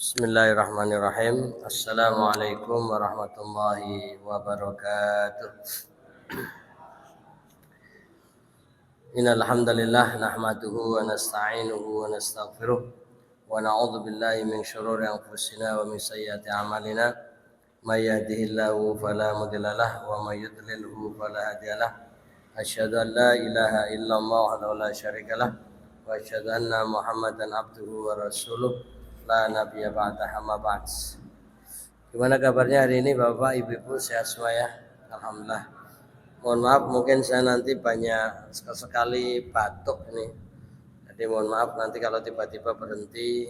Bismillahirrahmanirrahim. Assalamualaikum warahmatullahi wabarakatuh. Innal hamdalillah nahmaduhu wa nasta'inuhu wa nastaghfiruh wa na'udzu billahi min shururi anfusina wa min sayyiati a'malina. May yahdihillahu fala mudhillalah wa may yudlilhu fala hadiyalah. Asyhadu an la ilaha illallah wahdahu la syarikalah wa asyhadu anna Muhammadan abduhu wa rasuluh. La nabiyya ba'da amma ba'd. Gimana kabarnya hari ini Bapak Ibu sehat semua ya? Alhamdulillah. Mohon maaf mungkin saya nanti banyak sekali batuk ini. Jadi mohon maaf nanti kalau tiba-tiba berhenti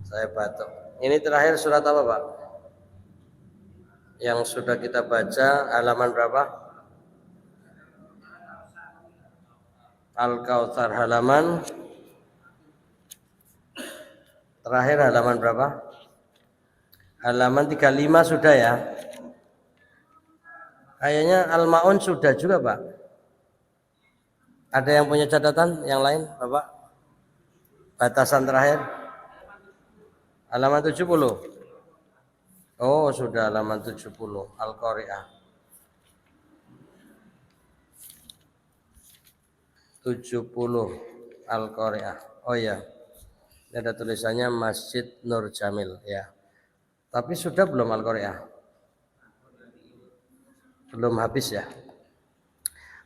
saya batuk. Ini terakhir surat apa Pak? Yang sudah kita baca halaman berapa? Al-Kautsar halaman terakhir halaman berapa? Halaman 35 sudah ya. Kayaknya Al-Maun sudah juga Pak. Ada yang punya catatan yang lain Bapak? Batasan terakhir halaman 70. Oh sudah halaman 70 Al-Qari'ah 70 Al-Qari'ah. Oh ya, ini ada tulisannya Masjid Nur Jamil ya. Tapi sudah belum Al-Qari'ah? Belum habis ya.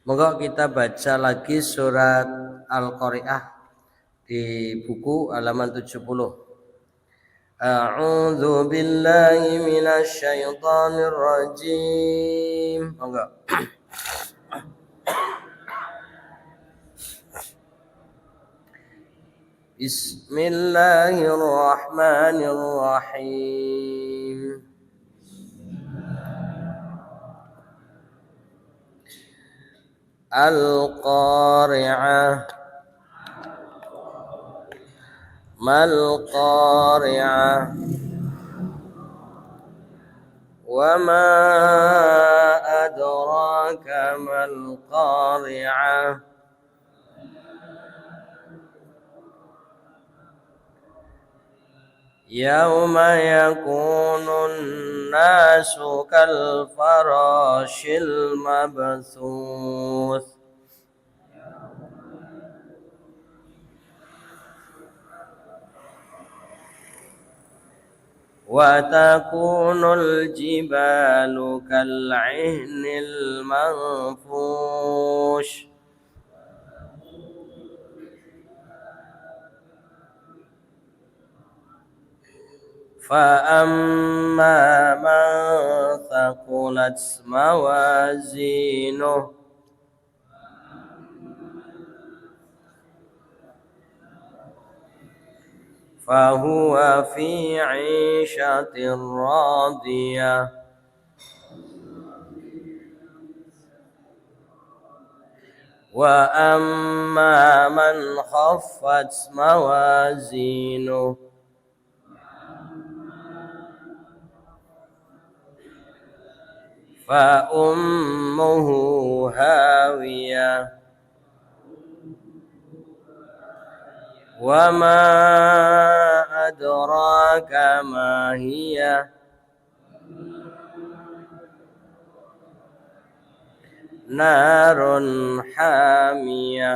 Moga kita baca lagi surat Al-Qari'ah di buku halaman 70. A'udzu billahi minasy syaithanir rajim. Enggak. Bismillahirrahmanirrahim. Al-Qari'ah. Mal Qari'ah. Wa ma adraka mal Qari'ah. Yauma yakunun nasu kal farashil mabthuth. Wa takunul jibalu kal 'ihnil manfush. فَأَمَّا مَنْ ثَقُلَتْ مَوَازِينُهُ فَهُوَ فِي عِيشَةٍ رَاضِيَةٍ وَأَمَّا مَنْ خَفَّتْ مَوَازِينُهُ فَأُمُّهُ هَاوِيَةٌ وَمَا أَدْرَاكَ مَا هِيَهْ نَارٌ حَامِيَةٌ.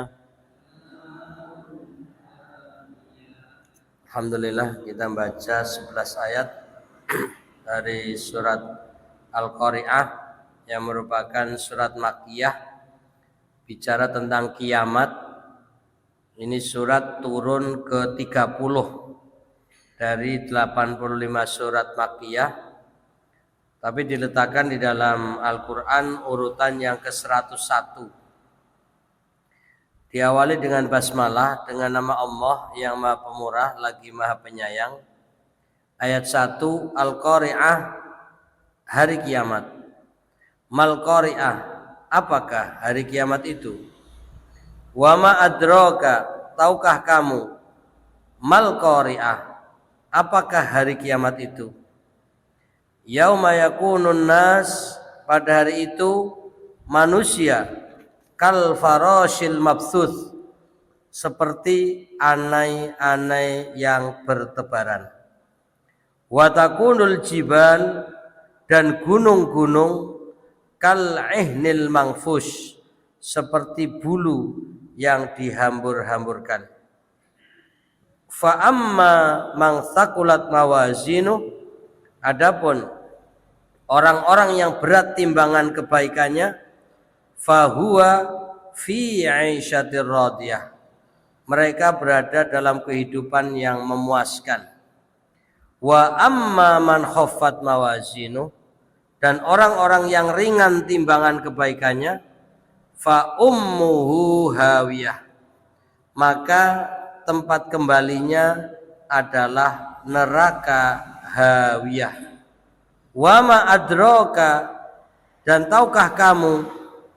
Alhamdulillah kita baca 11 ayat dari surat Al-Qari'ah yang merupakan surat Makkiyah bicara tentang kiamat. Ini surat turun ke 30 dari 85 surat Makkiyah, tapi diletakkan di dalam Al-Quran urutan yang ke-101. Diawali dengan basmalah, dengan nama Allah yang Maha Pemurah lagi Maha Penyayang. Ayat 1, Al-Qari'ah, hari kiamat. Mal Qari'ah, apakah hari kiamat itu? Wa ma adraka, tahukah kamu? Mal Qari'ah, apakah hari kiamat itu? Yauma yakunun nas, pada hari itu manusia kal farashil mabthuth, seperti anai-anai yang bertebaran. Wa takunul jibal, dan gunung-gunung kal ihnil mangfush, seperti bulu yang dihambur-hamburkan. Fa amma man thaqulat mawazinu, adapun orang-orang yang berat timbangan kebaikannya, fahuwa fi 'aisyatir radiyah, mereka berada dalam kehidupan yang memuaskan. Wa amma man khaffat mawazinu, dan orang-orang yang ringan timbangan kebaikannya, fa ummuhu hawiyah, maka tempat kembalinya adalah neraka hawiyah. Wa ma adraka, dan tahukah kamu,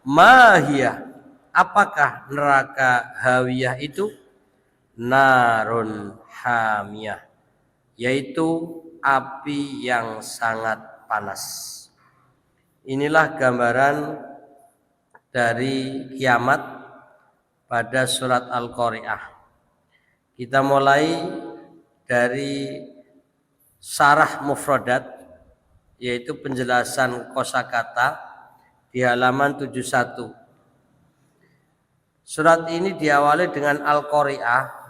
mahiyah, apakah neraka hawiyah itu? Narun hamiyah, yaitu api yang sangat panas. Inilah gambaran dari kiamat pada surat Al-Qari'ah. Kita mulai dari syarah mufradat, yaitu penjelasan kosakata di halaman 71. Surat ini diawali dengan Al-Qari'ah,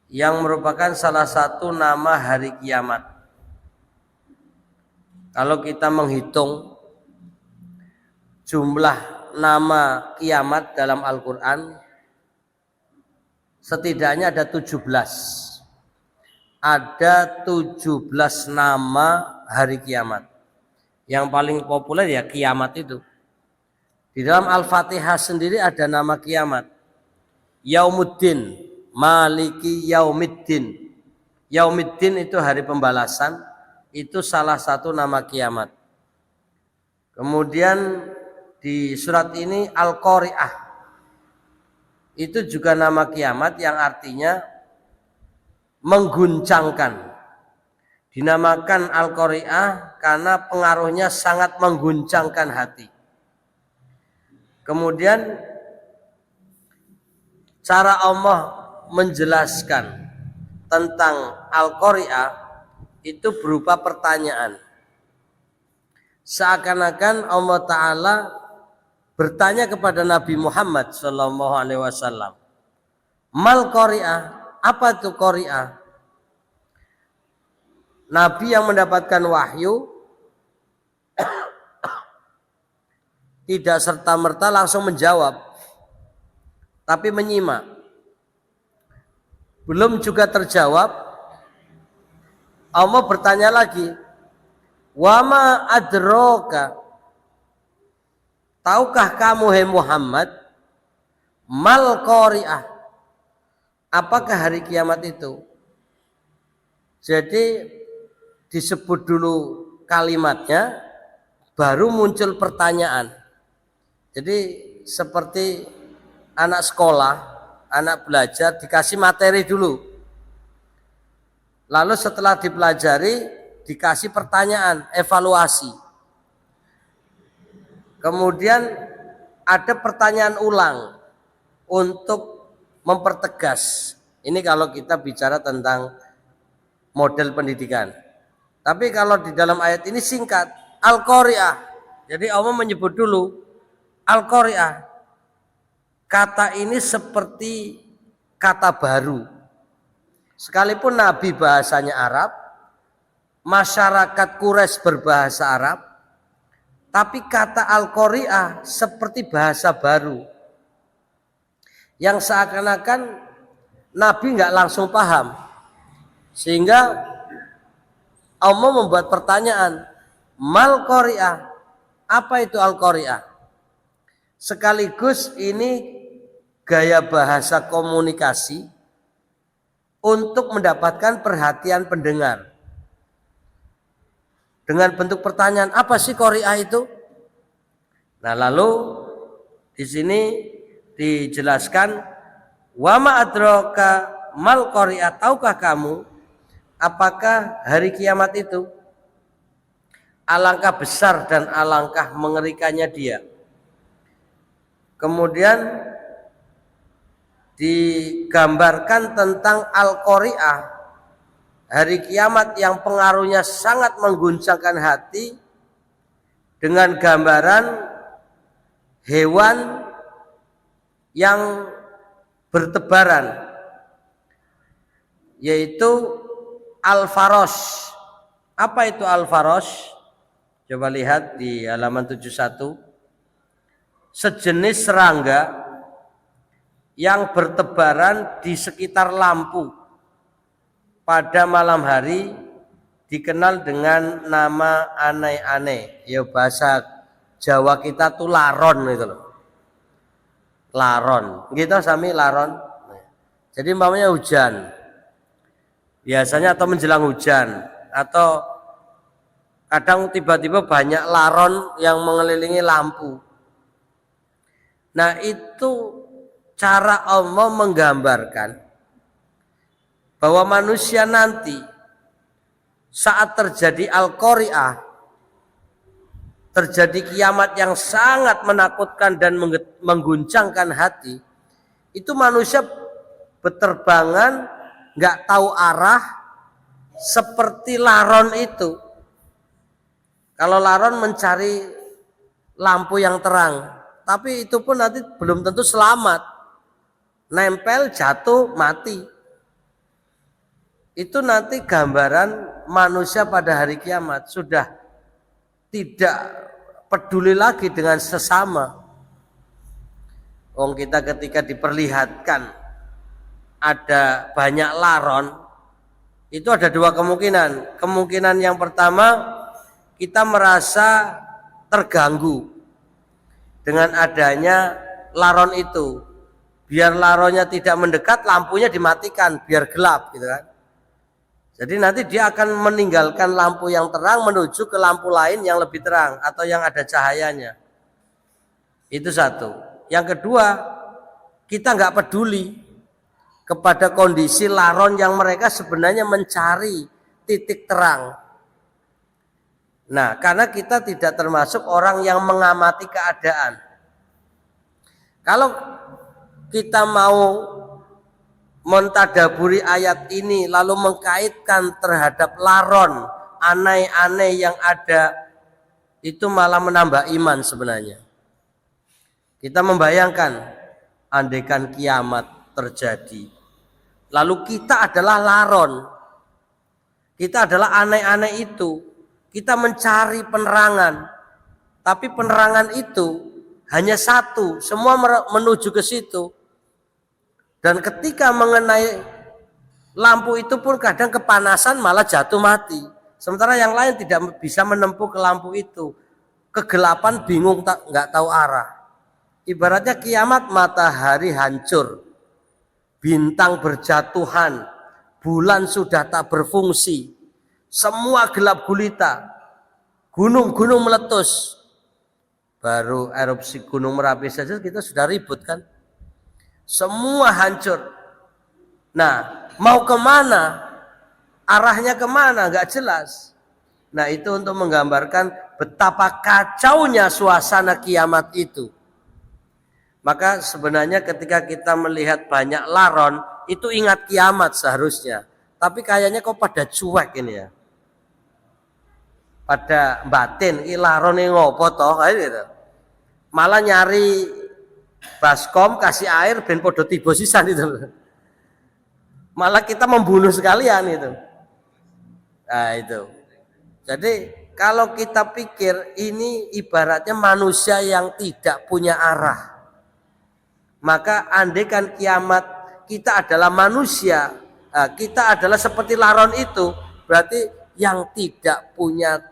yang merupakan salah satu nama hari kiamat. Kalau kita menghitung jumlah nama kiamat dalam Al-Quran, setidaknya ada 17. Ada 17 nama hari kiamat. Yang paling populer ya kiamat itu. Di dalam Al-Fatihah sendiri ada nama kiamat. Yaumuddin, Maliki Yaumiddin. Yaumiddin itu hari pembalasan, itu salah satu nama kiamat. Kemudian di surat ini Al-Qari'ah, itu juga nama kiamat yang artinya mengguncangkan. Dinamakan Al-Qari'ah karena pengaruhnya sangat mengguncangkan hati. Kemudian cara Allah menjelaskan tentang Al-Qari'ah itu berupa pertanyaan. Seakan-akan Allah Ta'ala bertanya kepada Nabi Muhammad SAW, mal qari'ah, apa itu qari'ah? Nabi yang mendapatkan wahyu tidak serta-merta langsung menjawab, tapi menyimak. Belum juga terjawab, Allah bertanya lagi, wama adroka, tahukah kamu hai Muhammad, mal qari'ah, apakah hari kiamat itu? Jadi disebut dulu kalimatnya, baru muncul pertanyaan. Jadi seperti anak sekolah, anak belajar dikasih materi dulu. Lalu setelah dipelajari dikasih pertanyaan, evaluasi. Kemudian ada pertanyaan ulang untuk mempertegas. Ini kalau kita bicara tentang model pendidikan. Tapi kalau di dalam ayat ini singkat, Al-Qari'ah. Jadi Allah menyebut dulu Al-Qari'ah. Kata ini seperti kata baru. Sekalipun Nabi bahasanya Arab, masyarakat Quraisy berbahasa Arab, tapi kata Al-Qari'ah seperti bahasa baru. Yang seakan-akan Nabi nggak langsung paham. Sehingga Allah membuat pertanyaan, mal qari'ah, apa itu Al-Qari'ah? Sekaligus ini gaya bahasa komunikasi untuk mendapatkan perhatian pendengar. Dengan bentuk pertanyaan, apa sih qari'ah itu? Nah, lalu di sini dijelaskan, wa ma adraka mal qari'ah, tahukah kamu apakah hari kiamat itu? Alangkah besar dan alangkah mengerikannya dia. Kemudian digambarkan tentang Al-Qari'ah hari kiamat yang pengaruhnya sangat mengguncangkan hati dengan gambaran hewan yang bertebaran, yaitu al-faros. Apa itu al-faros? Coba lihat di halaman 71. Sejenis serangga yang bertebaran di sekitar lampu pada malam hari dikenal dengan nama aneh-aneh. Ya bahasa Jawa kita tuh laron gitu loh. Laron. Gitu sami laron. Jadi umpamanya hujan. Biasanya atau menjelang hujan atau kadang tiba-tiba banyak laron yang mengelilingi lampu. Nah, itu cara Allah menggambarkan bahwa manusia nanti saat terjadi al-qari'ah, terjadi kiamat yang sangat menakutkan dan mengguncangkan hati, itu manusia berterbangan nggak tahu arah seperti laron itu. Kalau laron mencari lampu yang terang, tapi itu pun nanti belum tentu selamat. Nempel, jatuh, mati. Itu nanti gambaran manusia pada hari kiamat. Sudah tidak peduli lagi dengan sesama. Kita ketika diperlihatkan ada banyak laron, itu ada dua kemungkinan. Kemungkinan yang pertama, kita merasa terganggu dengan adanya laron itu. Biar laronnya tidak mendekat, lampunya dimatikan, biar gelap gitu kan. Jadi nanti dia akan meninggalkan lampu yang terang menuju ke lampu lain yang lebih terang atau yang ada cahayanya. Itu satu. Yang kedua, kita nggak peduli kepada kondisi laron yang mereka sebenarnya mencari titik terang. Nah, karena kita tidak termasuk orang yang mengamati keadaan. Kalau kita mau mentadaburi ayat ini lalu mengkaitkan terhadap laron aneh-aneh yang ada, itu malah menambah iman sebenarnya. Kita membayangkan andaikan kiamat terjadi, lalu kita adalah laron, kita adalah aneh-aneh itu. Kita mencari penerangan, tapi penerangan itu hanya satu, semua menuju ke situ. Dan ketika mengenai lampu itu pun kadang kepanasan malah jatuh mati. Sementara yang lain tidak bisa menempuh ke lampu itu. Kegelapan, bingung, nggak tahu arah. Ibaratnya kiamat, matahari hancur, bintang berjatuhan, bulan sudah tak berfungsi. Semua gelap gulita, gunung-gunung meletus. Baru erupsi Gunung Merapi saja kita sudah ribut kan. Semua hancur. Nah, mau kemana? Arahnya kemana? Gak jelas. Nah, itu untuk menggambarkan betapa kacaunya suasana kiamat itu. Maka sebenarnya ketika kita melihat banyak laron, itu ingat kiamat seharusnya. Tapi kayaknya kok pada cuek ini ya. Pada batin, laron yang ngopo toh, kayak gitu. Malah nyari baskom kasih air ben podo tiba sisan itu. Malah kita membunuh sekalian itu. Nah itu. Jadi kalau kita pikir ini ibaratnya manusia yang tidak punya arah. Maka andaikan kiamat kita adalah manusia, kita adalah seperti laron itu, berarti yang tidak punya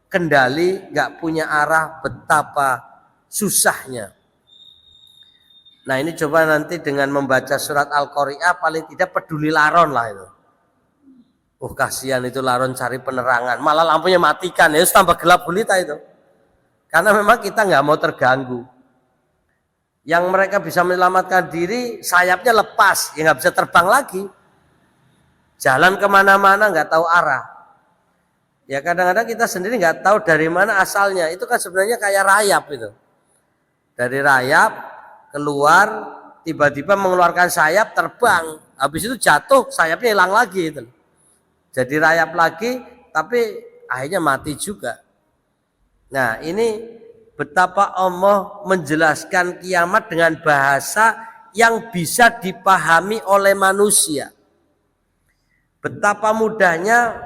kendali, nggak punya arah, betapa susahnya. Nah ini coba nanti dengan membaca surat Al-Qari'ah paling tidak peduli laron lah itu. Kasihan itu laron cari penerangan, malah lampunya matikan, ya tambah gelap gulita itu. Karena memang kita nggak mau terganggu. Yang mereka bisa menyelamatkan diri, sayapnya lepas, ya nggak bisa terbang lagi. Jalan kemana-mana nggak tahu arah. Ya kadang-kadang kita sendiri nggak tahu dari mana asalnya. Itu kan sebenarnya kayak rayap itu. Dari rayap keluar, tiba-tiba mengeluarkan sayap, terbang. Habis itu jatuh, sayapnya hilang lagi itu. jadi rayap lagi, tapi akhirnya mati juga. Nah, ini betapa Allah menjelaskan kiamat dengan bahasa yang bisa dipahami oleh manusia. Betapa mudahnya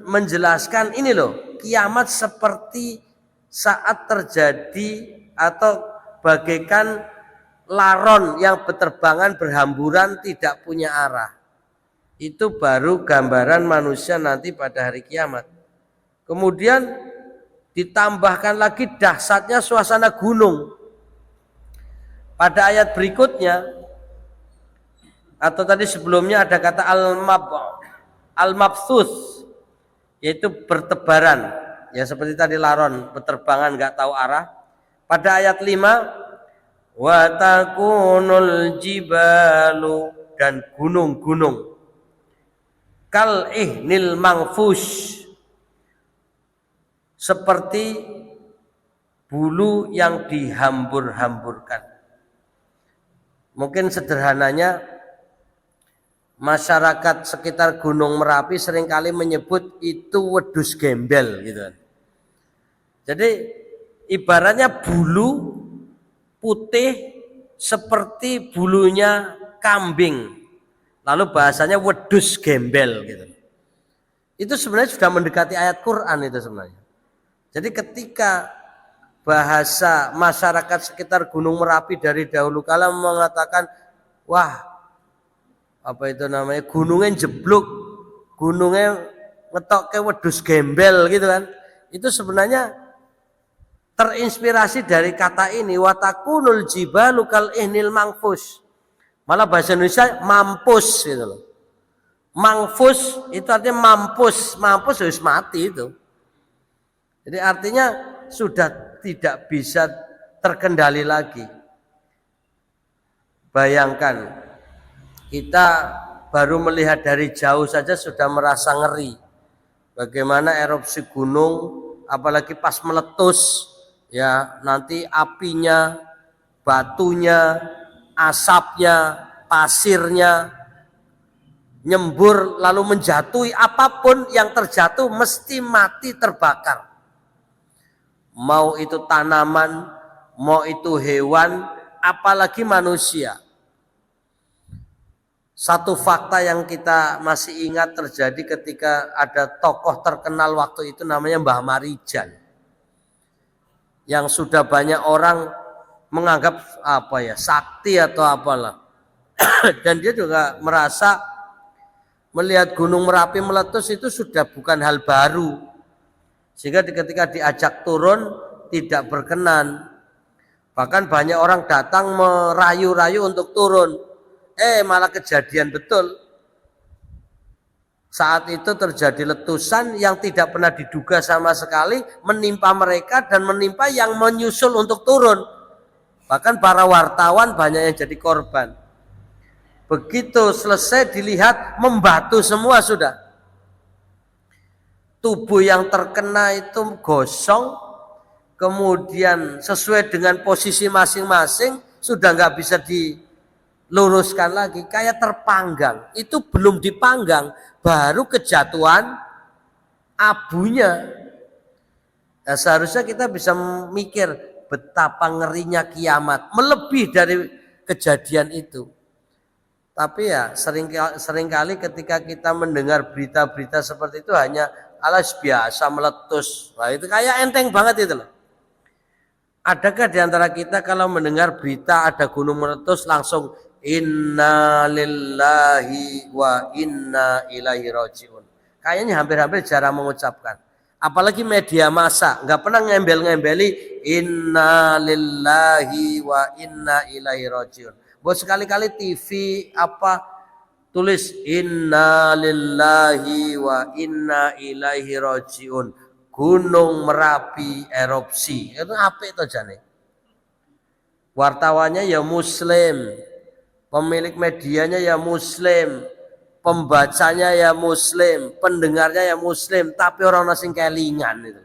menjelaskan ini loh, kiamat seperti saat terjadi atau bagaikan laron yang berterbangan berhamburan tidak punya arah. Itu baru gambaran manusia nanti pada hari kiamat. Kemudian ditambahkan lagi dahsyatnya suasana gunung. Pada ayat berikutnya atau tadi sebelumnya ada kata al-mabthus, yaitu bertebaran, ya seperti tadi laron berterbangan nggak tahu arah. Pada ayat 5 wa takunul jibalu, dan gunung-gunung kal ihnil mangfush, seperti bulu yang dihambur-hamburkan. Mungkin sederhananya masyarakat sekitar Gunung Merapi seringkali menyebut itu wedhus gembel gitu. Jadi ibaratnya bulu putih seperti bulunya kambing. Lalu bahasanya wedhus gembel gitu. Itu sebenarnya sudah mendekati ayat Quran itu sebenarnya. Jadi ketika bahasa masyarakat sekitar Gunung Merapi dari dahulu kala mengatakan, wah, apa itu namanya, gunungnya jeblok, gunungnya ngetok ke wedhus gembel gitu kan. Itu sebenarnya terinspirasi dari kata ini, watakunul jibalu kal ihnil mangfus. Malah bahasa Indonesia mampus gitu loh. Mangfus itu artinya mampus, mampus harus mati itu. Jadi artinya sudah tidak bisa terkendali lagi. Bayangkan, kita baru melihat dari jauh saja sudah merasa ngeri. Bagaimana erupsi gunung, apalagi pas meletus, ya nanti apinya, batunya, asapnya, pasirnya nyembur lalu menjatuhi, apapun yang terjatuh mesti mati terbakar. Mau itu tanaman, mau itu hewan, apalagi manusia. Satu fakta yang kita masih ingat terjadi ketika ada tokoh terkenal waktu itu namanya Mbah Marijan. Yang sudah banyak orang menganggap sakti atau apalah. Dan dia juga merasa melihat Gunung Merapi meletus itu sudah bukan hal baru. Sehingga ketika diajak turun tidak berkenan. Bahkan banyak orang datang merayu-rayu untuk turun. Malah kejadian betul. Saat itu terjadi letusan yang tidak pernah diduga sama sekali, menimpa mereka dan menimpa yang menyusul untuk turun. Bahkan para wartawan banyak yang jadi korban. Begitu selesai dilihat membatu semua sudah. Tubuh yang terkena itu gosong, kemudian sesuai dengan posisi masing-masing sudah nggak bisa diluruskan lagi, kayak terpanggang. Itu belum dipanggang, baru kejatuhan abunya. Nah, seharusnya kita bisa mikir betapa ngerinya kiamat, melebihi dari kejadian itu. Tapi ya seringkali ketika kita mendengar berita-berita seperti itu hanya alas biasa meletus. Nah, itu kayak enteng banget itu loh. Adakah di antara kita kalau mendengar berita ada gunung meletus langsung inna lillahi wa inna ilaihi rajiun? Kayaknya hampir-hampir jarang mengucapkan. Apalagi media massa nggak pernah ngembel-ngembeli inna lillahi wa inna ilaihi rajiun. Buat sekali-kali TV tulis inna lillahi wa inna ilaihi rajiun, Gunung Merapi erupsi. Itu apa itu jane? Wartawannya ya muslim, pemilik medianya ya muslim, pembacanya ya muslim, pendengarnya ya muslim, tapi orang sing kelingan itu.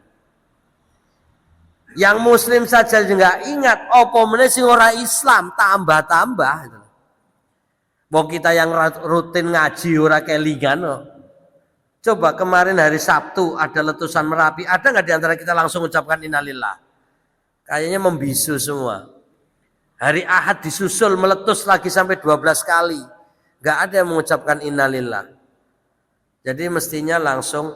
Yang muslim saja enggak ingat, apa meneh sing ora Islam tambah-tambah itu. Wong kita yang rutin ngaji ora kelingan kok. Coba kemarin hari Sabtu ada letusan Merapi, ada nggak di antara kita langsung ucapkan innalillah? Kayaknya membisu semua. Hari Ahad disusul meletus lagi sampai 12 kali. Nggak ada yang mengucapkan innalillah. Jadi mestinya langsung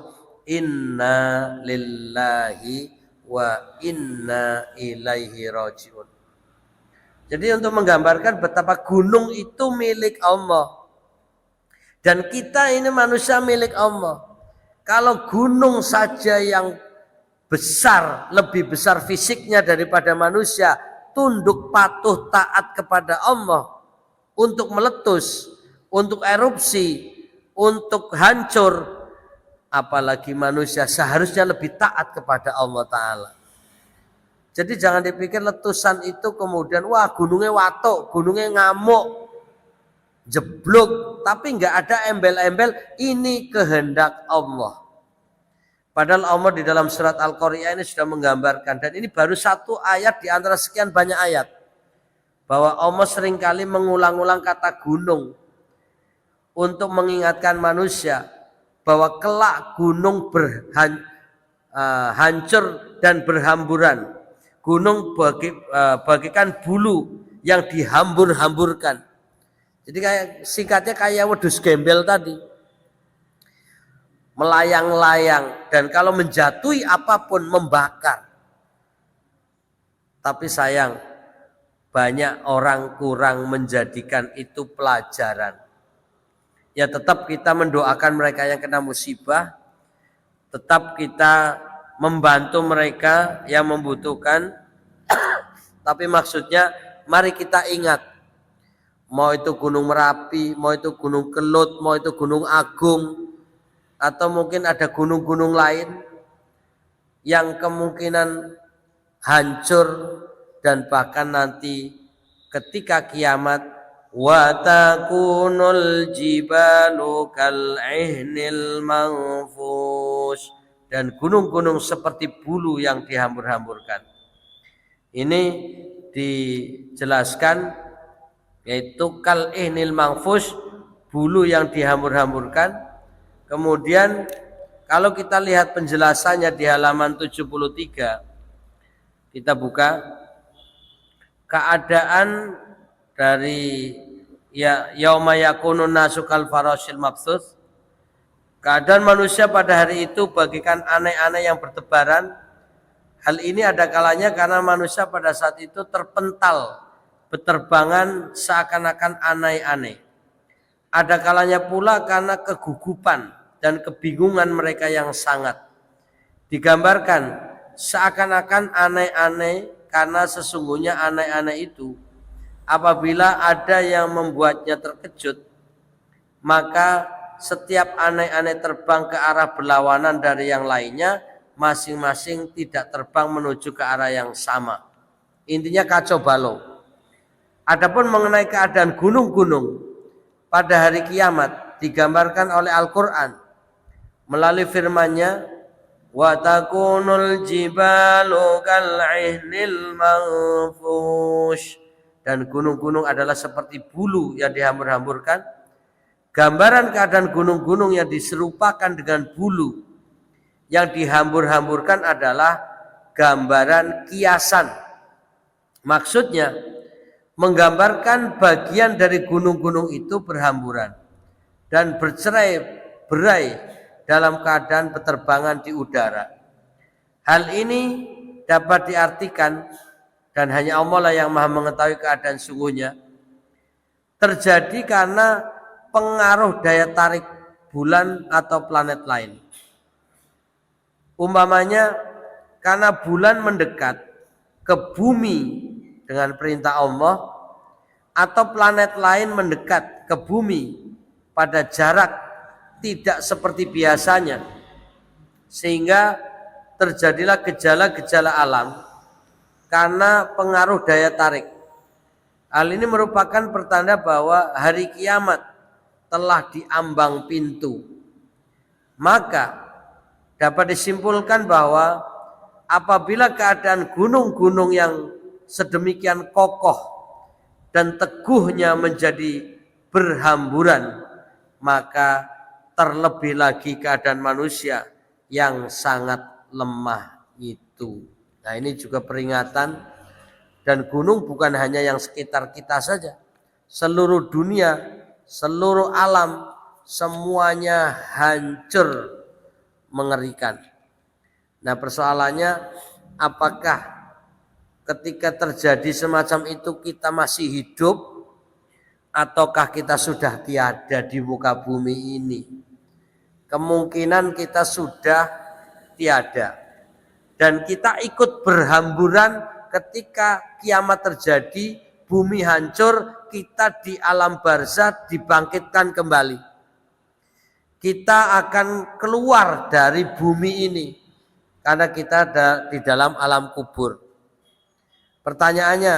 inna lillahi wa inna ilaihi rajiun. Jadi untuk menggambarkan betapa gunung itu milik Allah. Dan kita ini manusia milik Allah. Kalau gunung saja yang besar, lebih besar fisiknya daripada manusia, tunduk patuh taat kepada Allah untuk meletus, untuk erupsi, untuk hancur, apalagi manusia seharusnya lebih taat kepada Allah Ta'ala. Jadi jangan dipikir letusan itu kemudian wah gunungnya watuk, gunungnya ngamuk, jeblok, tapi nggak ada embel-embel, ini kehendak Allah. Padahal Allah di dalam surat Al-Qari'ah ini sudah menggambarkan, dan ini baru satu ayat di antara sekian banyak ayat, bahwa Allah seringkali mengulang-ulang kata gunung untuk mengingatkan manusia bahwa kelak gunung hancur dan berhamburan. Gunung bagikan bulu yang dihambur-hamburkan. Jadi singkatnya kayak wedhus gembel tadi. Melayang-layang, dan kalau menjatuhi apapun membakar. Tapi sayang, banyak orang kurang menjadikan itu pelajaran. Ya tetap kita mendoakan mereka yang kena musibah, tetap kita membantu mereka yang membutuhkan. Tapi maksudnya mari kita ingat, mau itu Gunung Merapi, mau itu Gunung Kelut, mau itu Gunung Agung, atau mungkin ada gunung-gunung lain yang kemungkinan hancur, dan bahkan nanti ketika kiamat wa takunul jibalu kal ihnil manfush, dan gunung-gunung seperti bulu yang dihambur-hamburkan. Ini dijelaskan yaitu kal ihnil manfush, bulu yang dihambur-hamburkan. Kemudian kalau kita lihat penjelasannya di halaman 73, kita buka keadaan dari yauma yakunun nasu kal farasyil mabsus. Keadaan manusia pada hari itu bagikan aneh-aneh yang bertebaran. Hal ini ada kalanya karena manusia pada saat itu terpental, berterbangan seakan-akan aneh-aneh. Ada kalanya pula karena kegugupan dan kebingungan mereka yang sangat. Digambarkan seakan-akan aneh-aneh karena sesungguhnya aneh-aneh itu apabila ada yang membuatnya terkejut, maka setiap aneh-aneh terbang ke arah berlawanan dari yang lainnya, masing-masing tidak terbang menuju ke arah yang sama. Intinya kacau balau. Adapun mengenai keadaan gunung-gunung pada hari kiamat digambarkan oleh Al-Quran melalui firman-Nya wa takunul jibalu kal ihnil manfush, dan gunung-gunung adalah seperti bulu yang dihambur-hamburkan. Gambaran keadaan gunung-gunung yang diserupakan dengan bulu yang dihambur-hamburkan adalah gambaran kiasan. Maksudnya menggambarkan bagian dari gunung-gunung itu berhamburan dan bercerai-berai dalam keadaan berterbangan di udara. Hal ini dapat diartikan, dan hanya Allah lah yang maha mengetahui keadaan sungguhnya, terjadi karena pengaruh daya tarik bulan atau planet lain. Umpamanya karena bulan mendekat ke bumi dengan perintah Allah, atau planet lain mendekat ke bumi pada jarak tidak seperti biasanya, sehingga terjadilah gejala-gejala alam karena pengaruh daya tarik. Hal ini merupakan pertanda bahwa hari kiamat telah diambang pintu. Maka dapat disimpulkan bahwa apabila keadaan gunung-gunung yang sedemikian kokoh dan teguhnya menjadi berhamburan, maka terlebih lagi keadaan manusia yang sangat lemah itu. Nah, ini juga peringatan, dan gunung bukan hanya yang sekitar kita saja. Seluruh dunia, seluruh alam, semuanya hancur, mengerikan. Nah, persoalannya apakah ketika terjadi semacam itu kita masih hidup ataukah kita sudah tiada di muka bumi ini? Kemungkinan kita sudah tiada, dan kita ikut berhamburan ketika kiamat terjadi, bumi hancur, kita di alam barzah dibangkitkan kembali. Kita akan keluar dari bumi ini karena kita ada di dalam alam kubur. Pertanyaannya,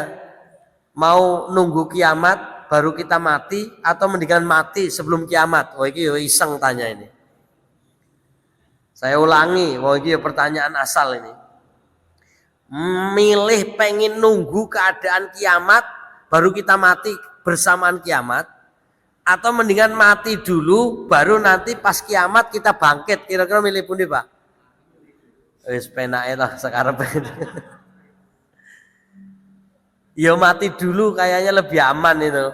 mau nunggu kiamat baru kita mati atau mendingan mati sebelum kiamat? Oh, ini iseng tanya ini. Saya ulangi, ini pertanyaan asal ini. Milih pengen nunggu keadaan kiamat baru kita mati bersamaan kiamat, atau mendingan mati dulu baru nanti pas kiamat kita bangkit? Kira-kira milih pundi, Pak? Wis penake lah sekarang. Ya mati dulu kayaknya lebih aman itu.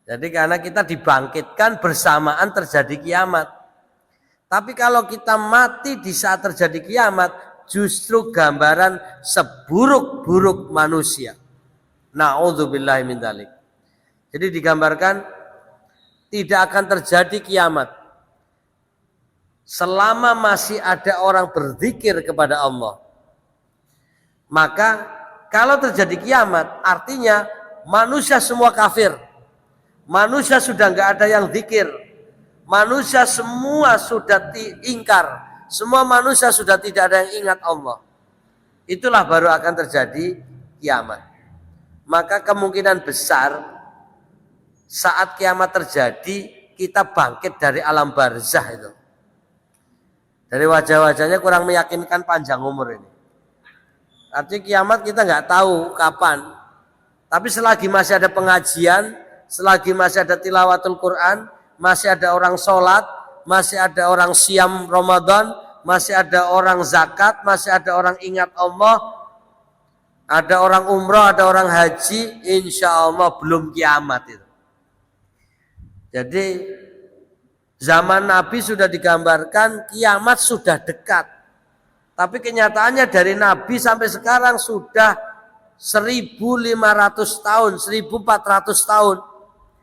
Jadi karena kita dibangkitkan bersamaan terjadi kiamat. Tapi kalau kita mati di saat terjadi kiamat, justru gambaran seburuk-buruk manusia. Na'udzubillahi min dzalik. Jadi digambarkan tidak akan terjadi kiamat selama masih ada orang berzikir kepada Allah. Maka kalau terjadi kiamat, artinya manusia semua kafir. Manusia sudah nggak ada yang zikir. Manusia semua sudah ingkar. Semua manusia sudah tidak ada yang ingat Allah. Itulah baru akan terjadi kiamat. Maka kemungkinan besar saat kiamat terjadi, kita bangkit dari alam barzah itu. Dari wajah-wajahnya kurang meyakinkan panjang umur ini. Artinya kiamat kita nggak tahu kapan. Tapi selagi masih ada pengajian, selagi masih ada tilawatul Quran, masih ada orang sholat, masih ada orang siam Ramadan, masih ada orang zakat, masih ada orang ingat Allah, ada orang umroh, ada orang haji, insya Allah belum kiamat itu. Jadi zaman Nabi sudah digambarkan kiamat sudah dekat. Tapi kenyataannya dari Nabi sampai sekarang sudah 1.500 tahun, 1.400 tahun.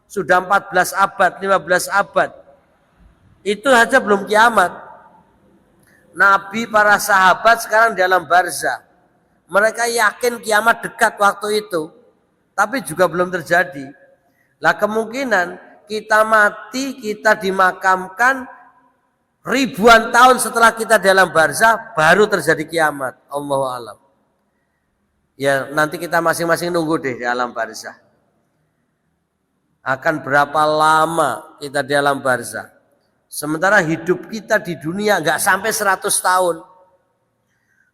Sudah 14 abad, 15 abad. Itu saja belum kiamat. Nabi, para sahabat sekarang dalam barzah. Mereka yakin kiamat dekat waktu itu. Tapi juga belum terjadi. Lah kemungkinan kita mati, kita dimakamkan ribuan tahun setelah kita dalam barzah baru terjadi kiamat. Allahu a'lam. Ya nanti kita masing-masing nunggu deh di alam barzah. Akan berapa lama kita di alam barzah? Sementara hidup kita di dunia nggak sampai 100 tahun.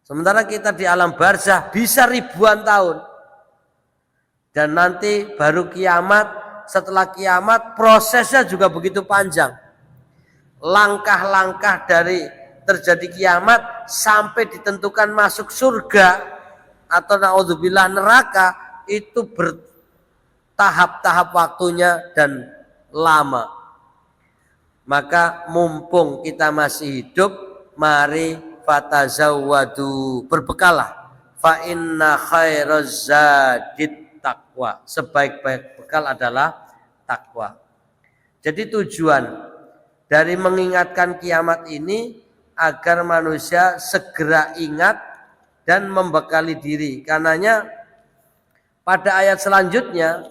Sementara kita di alam barzah bisa ribuan tahun. Dan nanti baru kiamat. Setelah kiamat prosesnya juga begitu panjang. Langkah-langkah dari terjadi kiamat sampai ditentukan masuk surga atau naudzubillah neraka itu bertahap-tahap waktunya dan lama. Maka mumpung kita masih hidup, mari fatazawwadu, berbekalah. Fa inna khairaz zadit taqwa. Sebaik-baik bekal adalah takwa. Jadi tujuan dari mengingatkan kiamat ini agar manusia segera ingat dan membekali diri. Karenanya pada ayat selanjutnya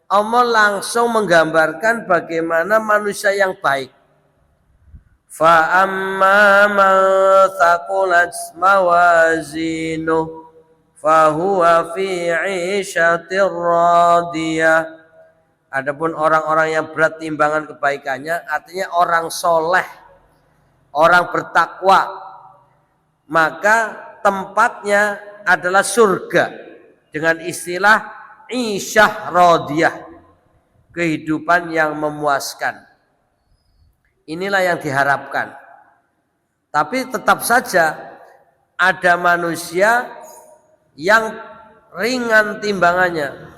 Allah langsung menggambarkan bagaimana manusia yang baik. Fa amma man thaqulat mawazinuh fa huwa fi 'ishatir radiyah. Adapun orang-orang yang berat timbangan kebaikannya, artinya orang soleh, orang bertakwa, maka tempatnya adalah surga dengan istilah isyah radiyah, kehidupan yang memuaskan. Inilah yang diharapkan. Tapi tetap saja ada manusia yang ringan timbangannya.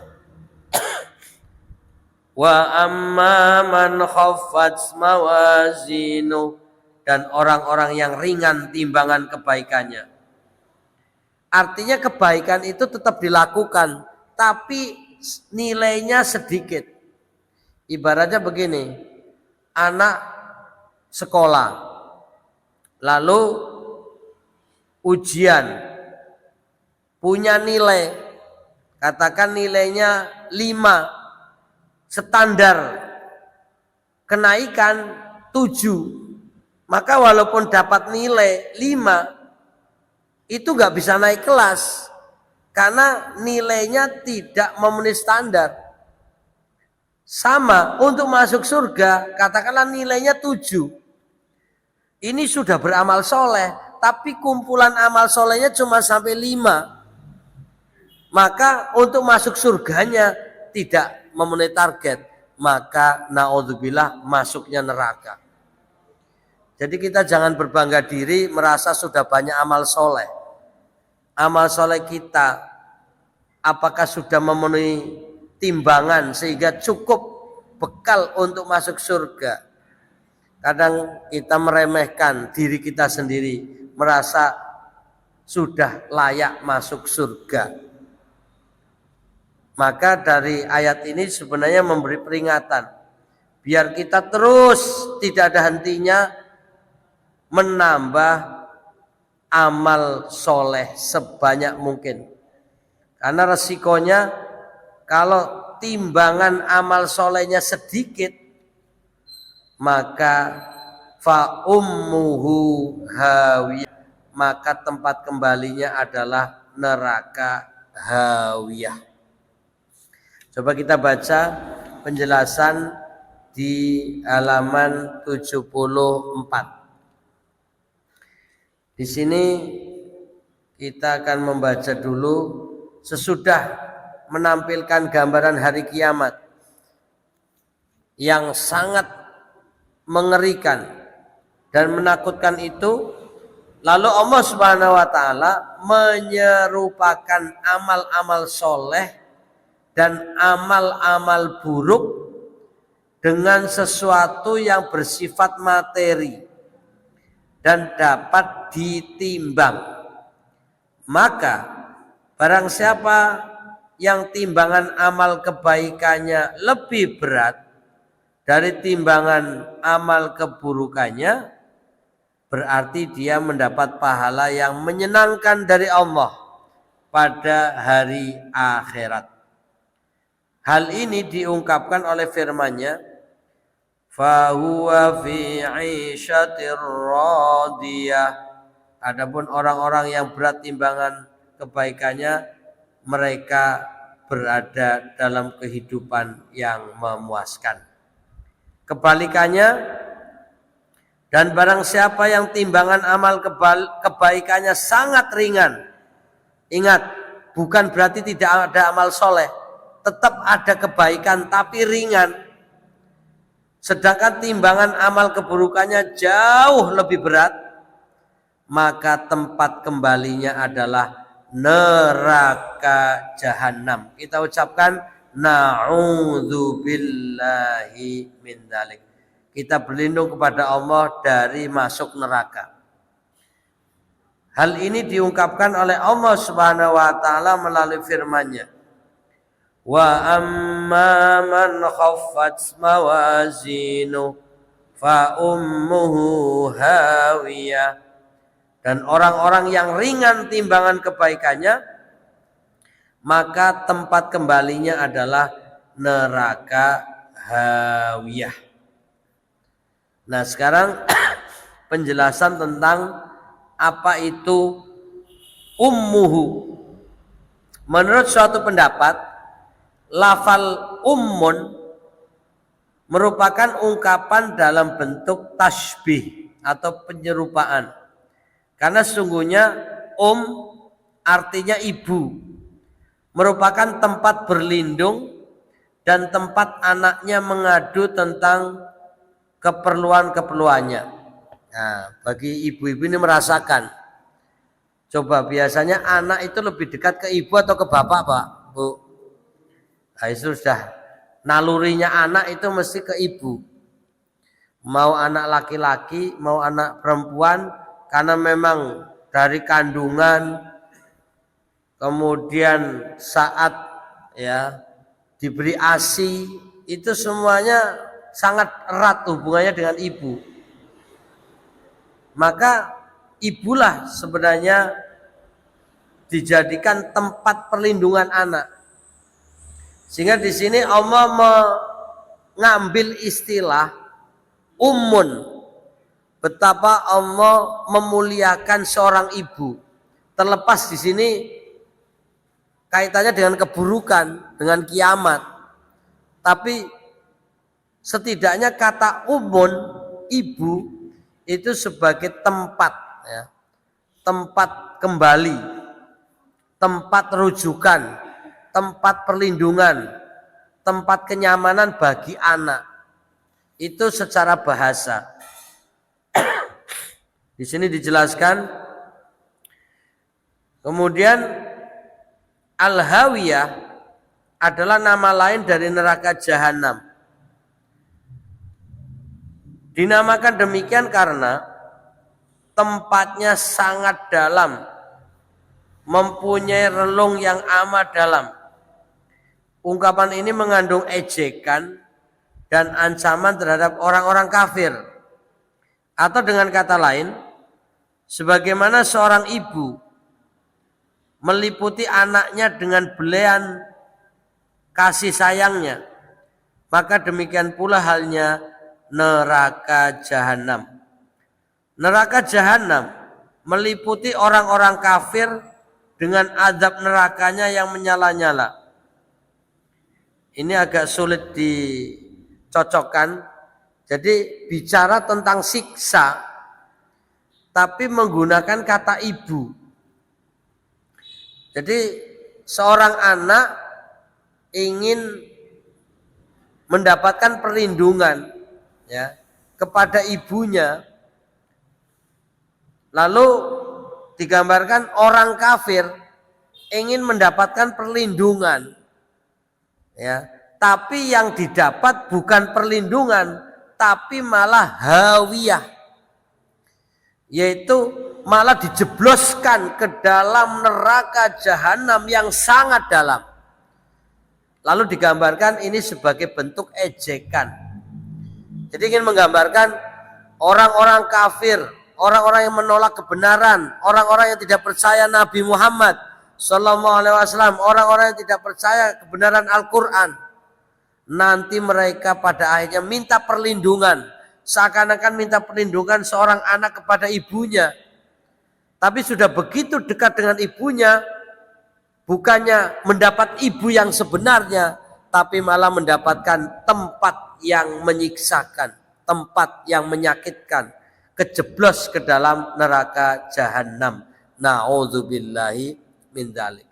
Wa amma man khaffat mawazinu, dan orang-orang yang ringan timbangan kebaikannya. Artinya kebaikan itu tetap dilakukan, tapi nilainya sedikit. Ibaratnya begini, anak sekolah, lalu ujian, punya nilai, katakan nilainya 5, standar kenaikan 7, maka walaupun dapat nilai 5, itu nggak bisa naik kelas karena nilainya tidak memenuhi standar. Sama untuk masuk surga, katakanlah nilainya 7. Ini sudah beramal soleh, tapi kumpulan amal solehnya cuma sampai 5. Maka untuk masuk surganya tidak memenuhi target, maka naudzubillah masuknya neraka. Jadi kita jangan berbangga diri merasa sudah banyak amal soleh. Amal soleh kita apakah sudah memenuhi timbangan sehingga cukup bekal untuk masuk surga? Kadang kita meremehkan diri kita sendiri, merasa sudah layak masuk surga. Maka dari ayat ini sebenarnya memberi peringatan, biar kita terus tidak ada hentinya menambah amal soleh sebanyak mungkin. Karena resikonya kalau timbangan amal solehnya sedikit, maka fa ummuhu hawiyah, maka tempat kembalinya adalah neraka hawiyah. Coba kita baca penjelasan di halaman 74. Di sini kita akan membaca dulu sesudah menampilkan gambaran hari kiamat yang sangat mengerikan dan menakutkan itu, lalu Allah Subhanahu wa taala menyerupakan amal-amal soleh dan amal-amal buruk dengan sesuatu yang bersifat materi dan dapat ditimbang. Maka barang siapa yang timbangan amal kebaikannya lebih berat dari timbangan amal keburukannya, berarti dia mendapat pahala yang menyenangkan dari Allah pada hari akhirat. Hal ini diungkapkan oleh firman-Nya, fahuwa fi 'ishatir radiyah. Adapun orang-orang yang berat timbangan kebaikannya, mereka berada dalam kehidupan yang memuaskan. Kebalikannya, dan barang siapa yang timbangan amal kebaikannya sangat ringan. Ingat, bukan berarti tidak ada amal soleh, tetap ada kebaikan tapi ringan. Sedangkan timbangan amal keburukannya jauh lebih berat, maka tempat kembalinya adalah neraka jahanam. Kita ucapkan na'udzubillahi min dzalik. Kita berlindung kepada Allah dari masuk neraka. Hal ini diungkapkan oleh Allah Subhanahu wa taala melalui firman-Nya. Wa amma man khaffat mawazinu fa ummuhu hawiyah. Dan orang-orang yang ringan timbangan kebaikannya, maka tempat kembalinya adalah neraka hawiyah. Nah, sekarang penjelasan tentang apa itu ummuhu. Menurut suatu pendapat, lafal ummun merupakan ungkapan dalam bentuk tasbih atau penyerupaan. Karena sesungguhnya artinya ibu, merupakan tempat berlindung dan tempat anaknya mengadu tentang keperluan-keperluannya. Nah, bagi ibu-ibu ini merasakan. Coba biasanya anak itu lebih dekat ke ibu atau ke bapak, Pak, Bu? Nah, itu sudah nalurinya anak itu mesti ke ibu. Mau anak laki-laki, mau anak perempuan, karena memang dari kandungan, kemudian saat ya diberi ASI, itu semuanya sangat erat hubungannya dengan ibu. Maka ibulah sebenarnya dijadikan tempat perlindungan anak. Sehingga di sini Allah mengambil istilah ummun. Betapa Allah memuliakan seorang ibu. Terlepas di sini kaitannya dengan keburukan, dengan kiamat. Tapi setidaknya kata ummun, ibu, itu sebagai tempat, ya, tempat kembali, tempat rujukan, tempat perlindungan, tempat kenyamanan bagi anak. Itu secara bahasa. Di sini dijelaskan. Kemudian Al-Hawiyah adalah nama lain dari neraka Jahanam. Dinamakan demikian karena tempatnya sangat dalam, mempunyai relung yang amat dalam. Ungkapan ini mengandung ejekan dan ancaman terhadap orang-orang kafir. Atau dengan kata lain, sebagaimana seorang ibu meliputi anaknya dengan belayan kasih sayangnya, maka demikian pula halnya neraka Jahanam. Neraka Jahanam meliputi orang-orang kafir dengan azab nerakanya yang menyala-nyala. Ini agak sulit dicocokkan. Jadi bicara tentang siksa, tapi menggunakan kata ibu. Jadi seorang anak ingin mendapatkan perlindungan, ya, kepada ibunya. Lalu digambarkan orang kafir ingin mendapatkan perlindungan, ya, tapi yang didapat bukan perlindungan, tapi malah hawiyah, yaitu malah dijebloskan ke dalam neraka Jahanam yang sangat dalam. Lalu digambarkan ini sebagai bentuk ejekan. Jadi ingin menggambarkan orang-orang kafir, orang-orang yang menolak kebenaran, orang-orang yang tidak percaya Nabi Muhammad Sallallahu Alaihi Wasallam, orang-orang yang tidak percaya kebenaran Al-Quran. Nanti mereka pada akhirnya minta perlindungan, seakan-akan minta perlindungan seorang anak kepada ibunya. Tapi sudah begitu dekat dengan ibunya, bukannya mendapat ibu yang sebenarnya, tapi malah mendapatkan tempat yang menyiksakan, tempat yang menyakitkan, kejeblos ke dalam neraka Jahanam. Na'udzubillahi min dzalik.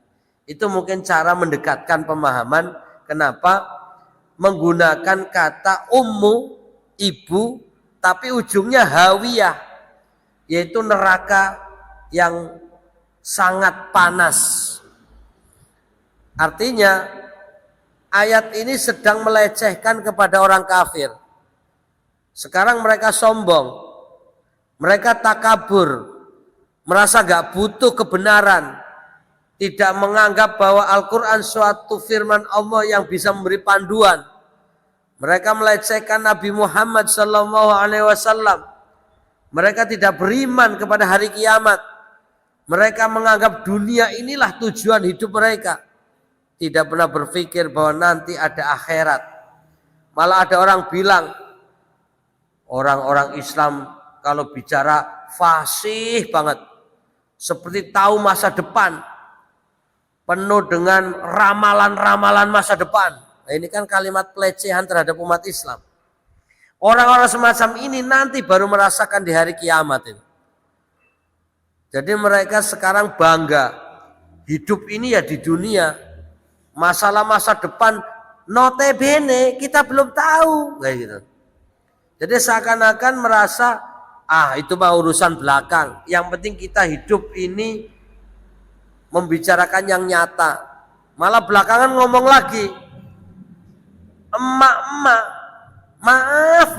Itu mungkin cara mendekatkan pemahaman kenapa menggunakan kata ummu, ibu, tapi ujungnya hawiyah, yaitu neraka yang sangat panas. Artinya ayat ini sedang melecehkan kepada orang kafir. Sekarang mereka sombong, mereka takabur, merasa gak butuh kebenaran, tidak menganggap bahwa Al-Quran suatu firman Allah yang bisa memberi panduan. Mereka melecehkan Nabi Muhammad SAW. Mereka tidak beriman kepada hari kiamat. Mereka menganggap dunia inilah tujuan hidup mereka. Tidak pernah berpikir bahwa nanti ada akhirat. Malah ada orang bilang, orang-orang Islam kalau bicara fasih banget, seperti tahu masa depan, penuh dengan ramalan-ramalan masa depan. Nah, ini kan kalimat pelecehan terhadap umat Islam. Orang-orang semacam ini nanti baru merasakan di hari kiamat ini. Jadi mereka sekarang bangga hidup ini ya di dunia. Masalah masa depan notabene kita belum tahu, kayak gitu. Jadi seakan-akan merasa itu mah urusan belakang. Yang penting kita hidup ini membicarakan yang nyata. Malah belakangan ngomong lagi, emak-emak, maaf.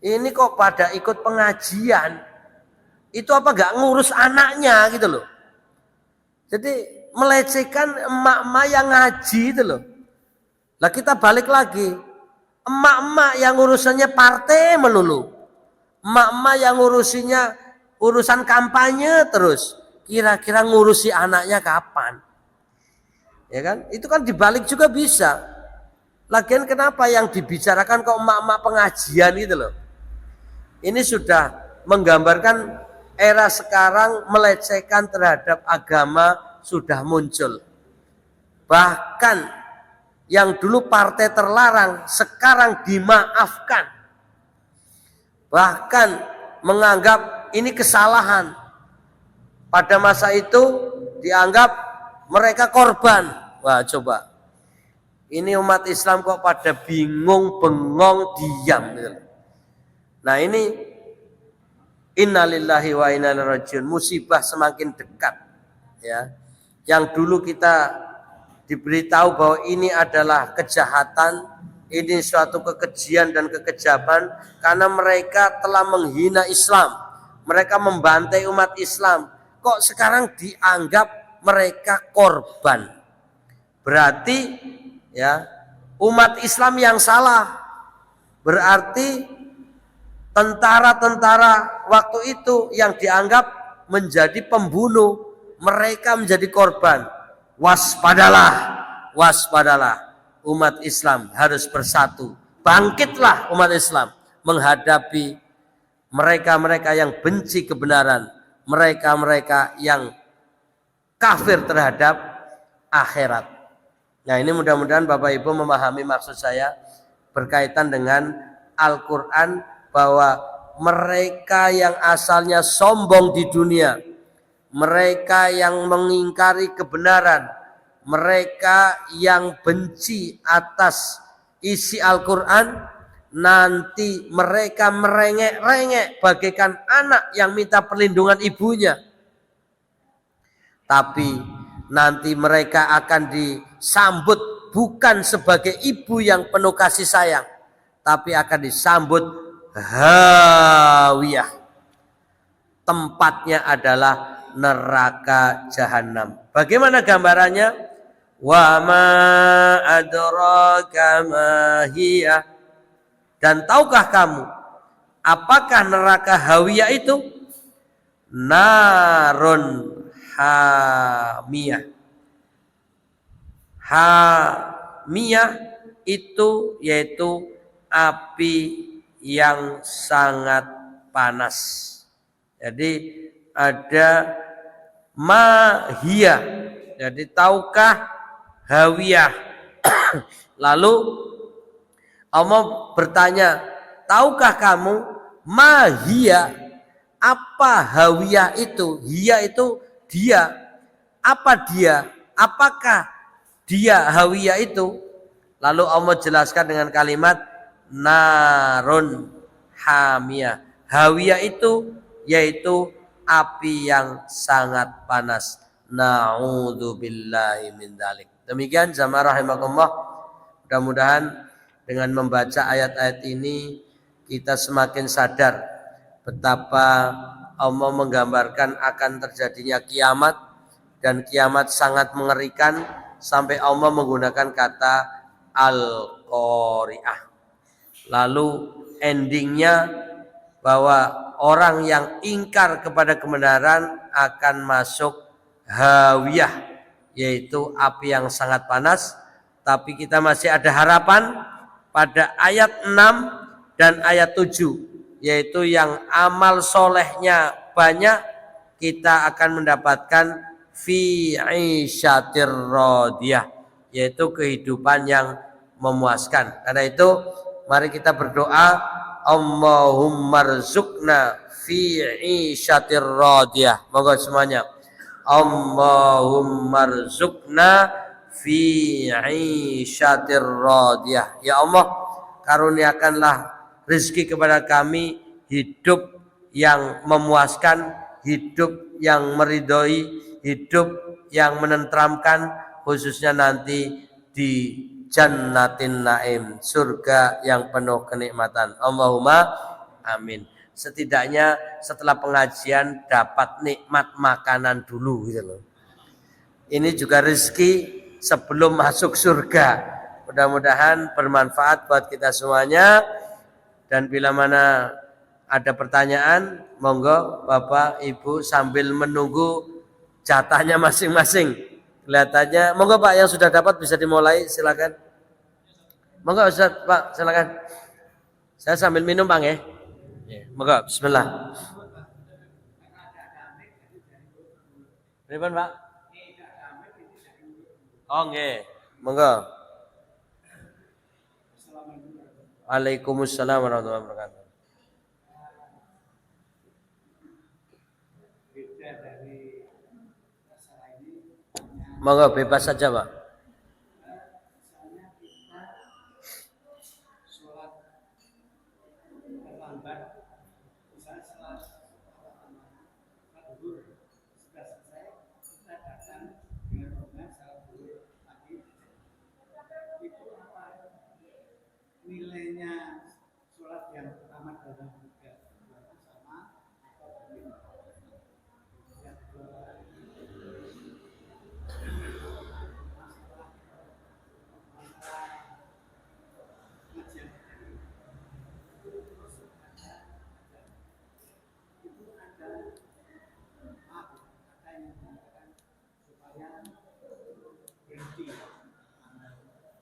Ini kok pada ikut pengajian, itu apa gak ngurus anaknya gitu loh. Jadi melecehkan emak-emak yang ngaji itu loh. Lah kita balik lagi, emak-emak yang urusannya partai melulu, emak-emak yang urusan kampanye terus, kira-kira ngurusi anaknya kapan? Ya kan? Itu kan dibalik juga bisa. Lagian kenapa yang dibicarakan kok emak-emak pengajian gitu loh. Ini sudah menggambarkan era sekarang melecehkan terhadap agama sudah muncul. Bahkan yang dulu partai terlarang sekarang dimaafkan. Bahkan menganggap ini kesalahan. Pada masa itu dianggap mereka korban. Wah, coba. Ini umat Islam kok pada bingung, bengong, diam gitu. Nah, ini innalillahi wa inna ilaihi rajiun, musibah semakin dekat ya. Yang dulu kita diberitahu bahwa ini adalah kejahatan, ini suatu kekejian dan kekejaman karena mereka telah menghina Islam, mereka membantai umat Islam. Kok sekarang dianggap mereka korban? Berarti ya umat Islam yang salah. Berarti tentara-tentara waktu itu yang dianggap menjadi pembunuh, mereka menjadi korban. Waspadalah, waspadalah. Umat Islam harus bersatu. Bangkitlah umat Islam menghadapi mereka-mereka yang benci kebenaran, mereka-mereka yang kafir terhadap akhirat. Nah, ini mudah-mudahan Bapak Ibu memahami maksud saya berkaitan dengan Al-Quran, bahwa mereka yang asalnya sombong di dunia, mereka yang mengingkari kebenaran, mereka yang benci atas isi Al-Quran, nanti mereka merengek-rengek bagaikan anak yang minta perlindungan ibunya. Tapi nanti mereka akan disambut bukan sebagai ibu yang penuh kasih sayang, tapi akan disambut hawiyah. Tempatnya adalah neraka jahanam. Bagaimana gambarannya? Wa ma adraka ma hiya. Dan tahukah kamu apakah neraka hawiyah itu? Narun hamiyah. Hamiyah itu yaitu api yang sangat panas. Jadi ada mahiyah. Jadi tahukah hawiyah. Lalu Allah bertanya, tahukah kamu mahiyah? Apa hawiyah itu? Hiya itu dia. Apa dia? Apakah dia hawiyah itu? Lalu Allah jelaskan dengan kalimat narun hamiyah. Hawiyah itu yaitu api yang sangat panas. Na'udzubillahi min dzalik. Demikian jamaah rahimakumullah. Mudah-mudahan dengan membaca ayat-ayat ini kita semakin sadar betapa Allah menggambarkan akan terjadinya kiamat, dan kiamat sangat mengerikan sampai Allah menggunakan kata Al-Qari'ah. Lalu endingnya bahwa orang yang ingkar kepada kebenaran akan masuk hawiyah, yaitu api yang sangat panas. Tapi kita masih ada harapan pada ayat 6 dan ayat 7, yaitu yang amal solehnya banyak, kita akan mendapatkan fi isyatir radiyah, yaitu kehidupan yang memuaskan. Karena itu mari kita berdoa, Allahumma rzuqna fi isyatir radiyah. Moga semuanya, Allahumma rzuqna fi isyatir radiyah. Ya Allah, karuniakanlah rezeki kepada kami hidup yang memuaskan, hidup yang meridhoi, hidup yang menenteramkan, khususnya nanti di jannatin naim, surga yang penuh kenikmatan. Allahumma amin. Setidaknya setelah pengajian dapat nikmat makanan dulu gitu loh. Ini juga rezeki sebelum masuk surga. Mudah-mudahan bermanfaat buat kita semuanya. Dan bila mana ada pertanyaan, monggo Bapak Ibu sambil menunggu jatahnya masing-masing. Kelihatannya, monggo Pak yang sudah dapat bisa dimulai, silakan. Monggo Ustaz Pak, silakan. Saya sambil minum Bang ya. Monggo, bismillah. Pripun Pak? Oh nggih, monggo. Waalaikumsalam warahmatullahi wabarakatuh. Monggo bebas saja Pak. Nilainya sholat yang pertama dalam tiga sama atau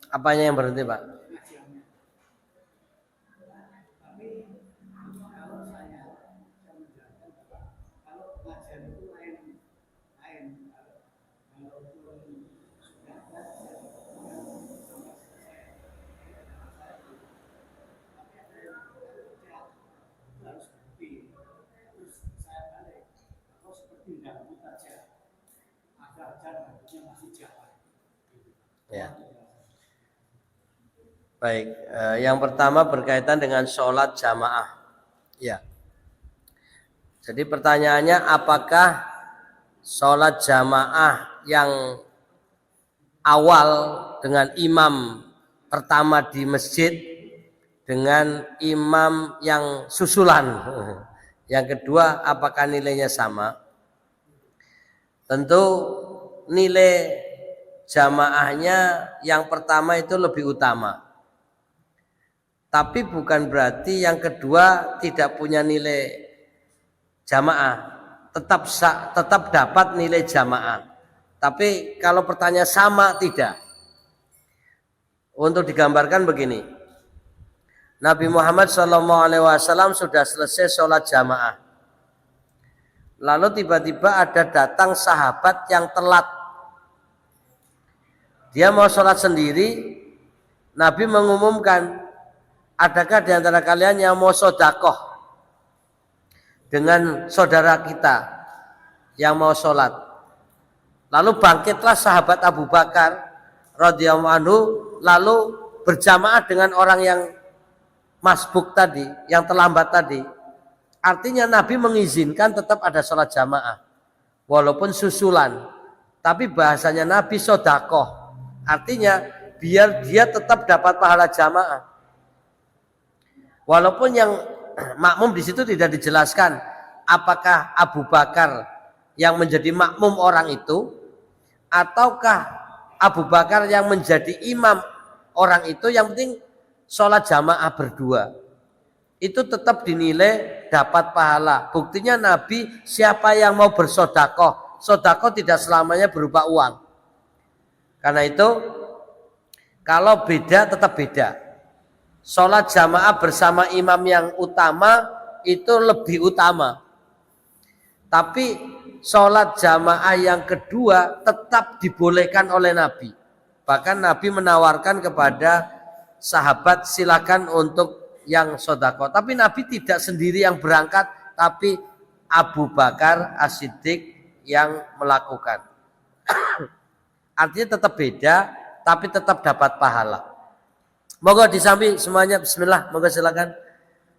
Apanya yang berhenti Pak? Ya. Baik, yang pertama berkaitan dengan sholat jamaah. Ya. Jadi pertanyaannya, apakah sholat jamaah yang awal dengan imam pertama di masjid dengan imam yang susulan, yang kedua apakah nilainya sama? Tentu nilai jamaahnya yang pertama itu lebih utama. Tapi bukan berarti yang kedua tidak punya nilai jamaah. Tetap dapat nilai jamaah. Tapi kalau pertanyaan sama, tidak. Untuk digambarkan begini. Nabi Muhammad SAW sudah selesai sholat jamaah. Lalu tiba-tiba ada datang sahabat yang telat. Dia mau sholat sendiri, Nabi mengumumkan, adakah di antara kalian yang mau sodakoh dengan saudara kita yang mau sholat? Lalu bangkitlah sahabat Abu Bakar radhiyallahu anhu, lalu berjamaah dengan orang yang masbuk tadi, yang terlambat tadi. Artinya Nabi mengizinkan tetap ada sholat jamaah, walaupun susulan. Tapi bahasanya Nabi sodakoh. Artinya biar dia tetap dapat pahala jamaah. Walaupun yang makmum di situ tidak dijelaskan apakah Abu Bakar yang menjadi makmum orang itu ataukah Abu Bakar yang menjadi imam orang itu, yang penting sholat jamaah berdua. Itu tetap dinilai dapat pahala. Buktinya Nabi, siapa yang mau bersodakoh, sodakoh tidak selamanya berupa uang. Karena itu kalau beda tetap beda. Sholat jamaah bersama imam yang utama itu lebih utama. Tapi sholat jamaah yang kedua tetap dibolehkan oleh Nabi. Bahkan Nabi menawarkan kepada sahabat, silakan untuk yang sodako. Tapi Nabi tidak sendiri yang berangkat, tapi Abu Bakar As-Siddiq yang melakukan. Artinya tetap beda, tapi tetap dapat pahala. Moga disambi semuanya, bismillah, moga silakan.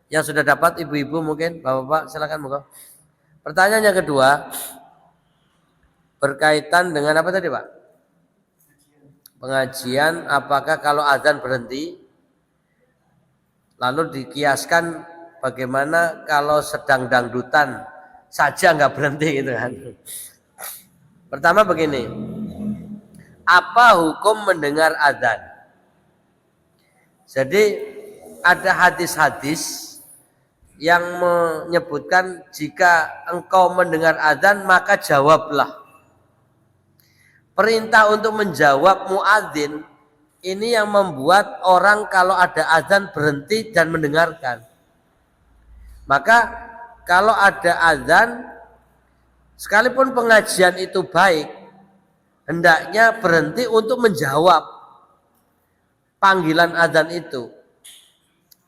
Yang sudah dapat ibu-ibu mungkin, bapak-bapak silakan monggo. Pertanyaan yang kedua berkaitan dengan apa tadi Pak? Pengajian, apakah kalau azan berhenti lalu dikiaskan bagaimana kalau sedang dangdutan saja nggak berhenti gitu kan? Pertama begini, apa hukum mendengar azan? Jadi ada hadis-hadis yang menyebutkan jika engkau mendengar azan maka jawablah. Perintah untuk menjawab muadzin ini yang membuat orang kalau ada azan berhenti dan mendengarkan. Maka kalau ada azan sekalipun pengajian itu baik, hendaknya berhenti untuk menjawab panggilan azan itu.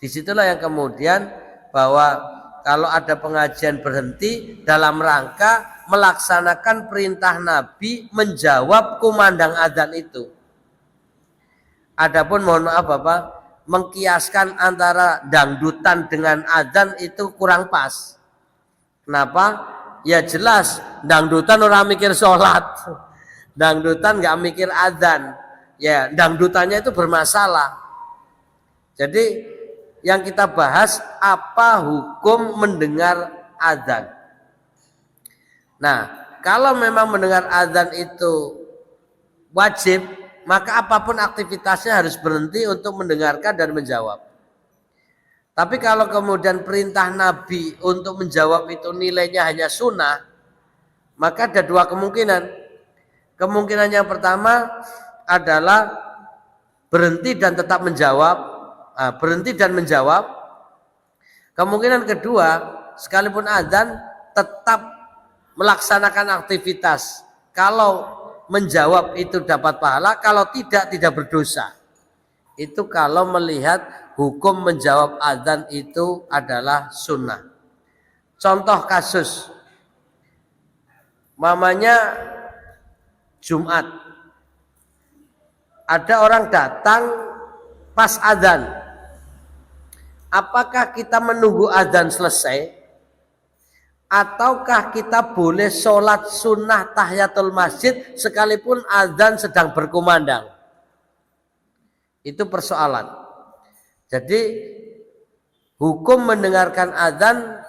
Disitulah yang kemudian bahwa kalau ada pengajian berhenti dalam rangka melaksanakan perintah Nabi menjawab kumandang azan itu. Adapun mohon maaf Bapak, mengkiaskan antara dangdutan dengan azan itu kurang pas. Kenapa? Ya jelas dangdutan orang mikir sholat, dangdutan nggak mikir azan. Ya dangdutannya itu bermasalah. Jadi yang kita bahas apa hukum mendengar azan. Nah, kalau memang mendengar azan itu wajib, maka apapun aktivitasnya harus berhenti untuk mendengarkan dan menjawab. Tapi kalau kemudian perintah Nabi untuk menjawab itu nilainya hanya sunnah, maka ada dua kemungkinan. Kemungkinan yang pertama adalah berhenti dan tetap menjawab, berhenti dan menjawab. Kemungkinan kedua, sekalipun azan tetap melaksanakan aktivitas. Kalau menjawab itu dapat pahala, kalau tidak berdosa. Itu kalau melihat hukum menjawab azan itu adalah sunnah. Contoh kasus, mamanya Jumat, ada orang datang pas azan. Apakah kita menunggu azan selesai? Ataukah kita boleh sholat sunnah tahiyatul masjid sekalipun azan sedang berkumandang? Itu persoalan. Jadi hukum mendengarkan azan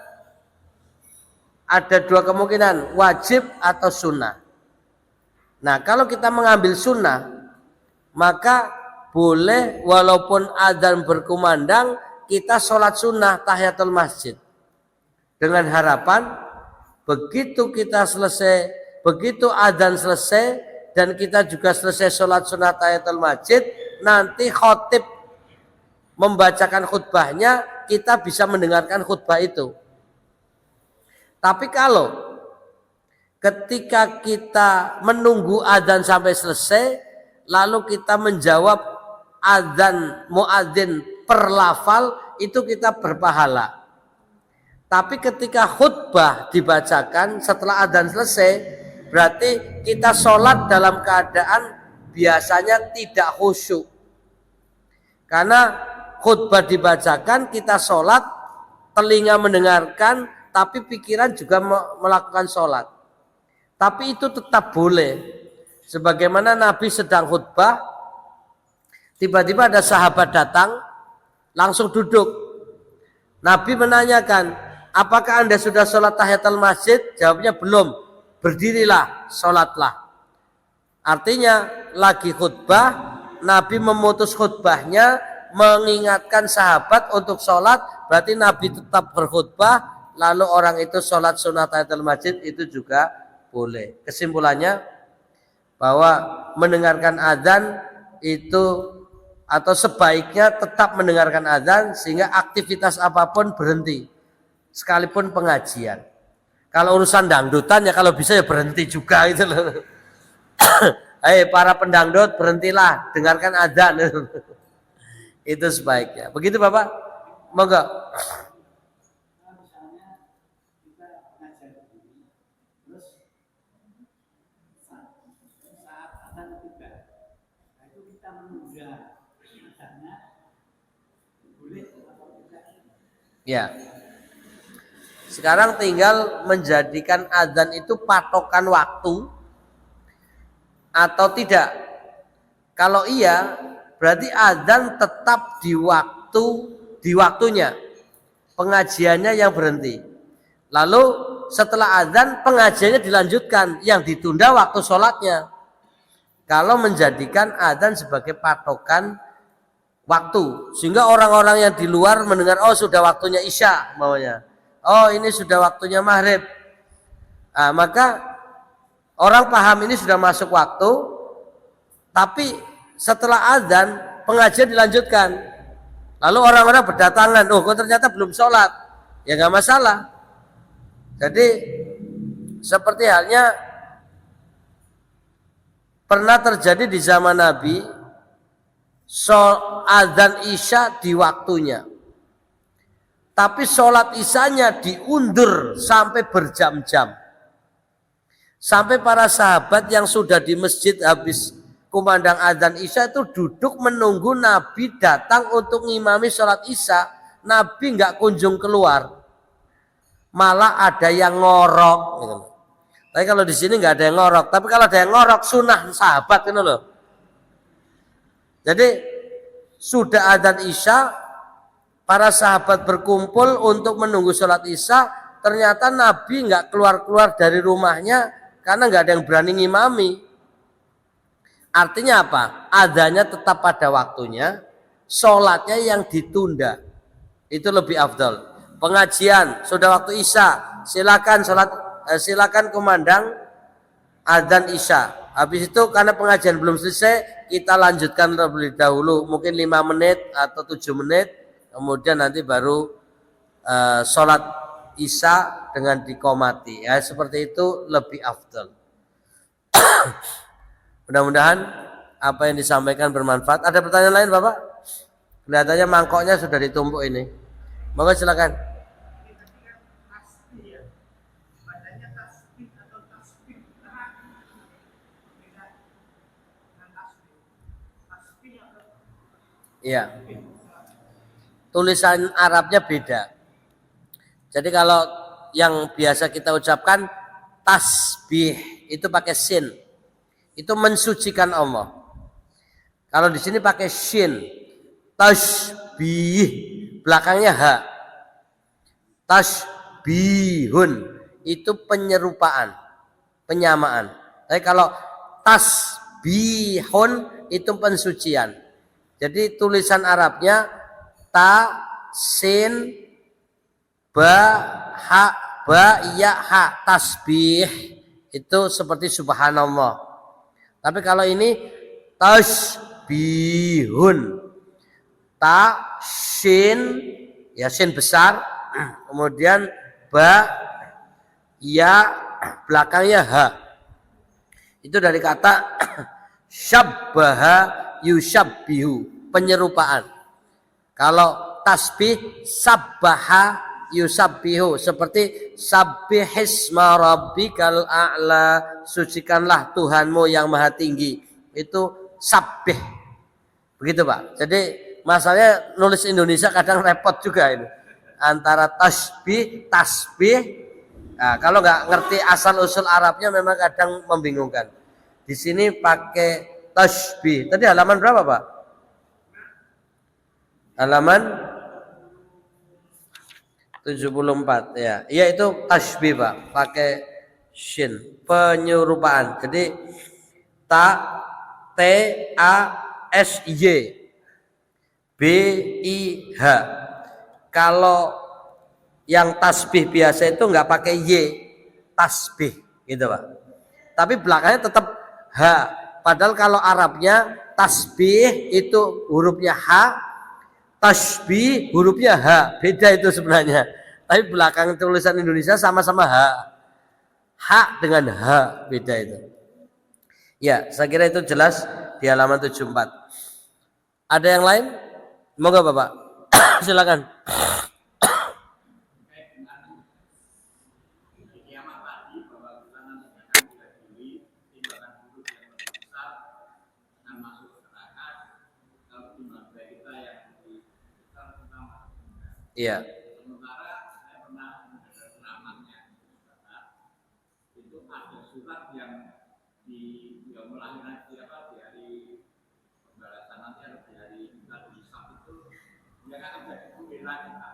ada dua kemungkinan, wajib atau sunnah. Nah kalau kita mengambil sunnah, maka boleh walaupun azan berkumandang kita sholat sunnah tahiyatul masjid. Dengan harapan begitu kita selesai, begitu azan selesai dan kita juga selesai sholat sunnah tahiyatul masjid, nanti khotib membacakan khutbahnya, kita bisa mendengarkan khutbah itu. Tapi kalau ketika kita menunggu azan sampai selesai, lalu kita menjawab azan muadzin per lafal, itu kita berpahala. Tapi ketika khutbah dibacakan setelah adzan selesai, berarti kita sholat dalam keadaan biasanya tidak khusyuk. Karena khutbah dibacakan, kita sholat, telinga mendengarkan, tapi pikiran juga melakukan sholat. Tapi itu tetap boleh. Sebagaimana Nabi sedang khutbah, tiba-tiba ada sahabat datang, langsung duduk. Nabi menanyakan, apakah Anda sudah sholat tahiyatul masjid? Jawabnya belum. Berdirilah, sholatlah. Artinya lagi khutbah, Nabi memutus khutbahnya, mengingatkan sahabat untuk sholat. Berarti Nabi tetap berkhutbah, lalu orang itu sholat sunnah tahiyatul masjid, itu juga boleh. Kesimpulannya bahwa mendengarkan azan itu atau sebaiknya tetap mendengarkan azan sehingga aktivitas apapun berhenti. Sekalipun pengajian. Kalau urusan dangdutan ya kalau bisa ya berhenti juga gitu loh. Hei para pendangdut berhentilah, dengarkan azan. Itu sebaiknya. Begitu Bapak? Monggo. Misalnya kita pengajian begini, terus saat azan tiba, nah itu kita menunda azannya, boleh atau tidak? Ya. Sekarang tinggal menjadikan azan itu patokan waktu atau tidak. Kalau iya, berarti azan tetap di waktunya. Pengajiannya yang berhenti. Lalu setelah azan pengajiannya dilanjutkan, yang ditunda waktu sholatnya. Kalau menjadikan azan sebagai patokan waktu, sehingga orang-orang yang di luar mendengar, oh sudah waktunya isya, maunya, oh ini sudah waktunya maghrib, maka orang paham ini sudah masuk waktu, tapi setelah azan pengajian dilanjutkan. Lalu orang-orang berdatangan, oh kok ternyata belum sholat, ya nggak masalah. Jadi seperti halnya pernah terjadi di zaman Nabi, azan isya di waktunya, tapi sholat isyanya diundur sampai berjam-jam. Sampai para sahabat yang sudah di masjid habis kumandang azan isya itu duduk menunggu Nabi datang untuk ngimami sholat isya. Nabi nggak kunjung keluar, malah ada yang ngorok. Tapi kalau di sini nggak ada yang ngorok. Tapi kalau ada yang ngorok, sunnah sahabat itu loh. Jadi sudah azan isya, para sahabat berkumpul untuk menunggu sholat isya. Ternyata Nabi nggak keluar-keluar dari rumahnya karena nggak ada yang berani ngimami. Artinya apa? Azannya tetap pada waktunya, sholatnya yang ditunda. Itu lebih afdal. Pengajian sudah waktu isya, silakan kumandang azan isya. Habis itu karena pengajian belum selesai, kita lanjutkan terlebih dahulu, mungkin 5 menit atau 7 menit, kemudian nanti baru sholat isya dengan diqomati. Ya, seperti itu lebih afdal. Mudah-mudahan apa yang disampaikan bermanfaat. Ada pertanyaan lain, Bapak? Kelihatannya mangkoknya sudah ditumpuk ini. Monggo silakan. Iya. Tulisan Arabnya beda. Jadi kalau yang biasa kita ucapkan tasbih itu pakai sin. Itu mensucikan Allah. Kalau di sini pakai shin. Tasbih, belakangnya ha. Tasbihun itu penyerupaan, penyamaan. Tapi kalau tasbihun itu pensucian. Jadi tulisan Arabnya ta, sin, ba, ha, ba, ya, ha. Tasbih itu seperti subhanallah. Tapi kalau ini tasbihun, ta, sin, ya sin besar, kemudian ba, ya, belakangnya ha. Itu dari kata syabbaha yusyabbihu, penyerupaan. Kalau tasbih sabbaha yusabbihu, seperti sabbihisma rabbikal a'la, sucikanlah Tuhanmu yang maha tinggi. Itu sabbih. Begitu, Pak. Jadi masalahnya nulis Indonesia kadang repot juga ini. Antara tasbih, tasbih. Nah, kalau nggak ngerti asal usul Arabnya memang kadang membingungkan. Di sini pakai tasbih. Tadi halaman berapa, Pak? Halaman 74 ya. Iya itu tasbih, Pak. Pakai shin, penyerupaan. Jadi ta, t, a, s, y, b, i, h. Kalau yang tasbih biasa itu nggak pakai y, tasbih gitu, Pak. Tapi belakangnya tetap h. Padahal kalau Arabnya tasbih itu hurufnya h, tasbih hurufnya H, beda itu sebenarnya. Tapi belakang tulisan Indonesia sama-sama H. H dengan H, beda itu. Ya, saya kira itu jelas di halaman 74. Ada yang lain? Moga Bapak. Silakan. Iya. surat yang yang melahirkan di hari pembalasan nanti atau di hari Hisab itu, dia kan menjadi pembela kita.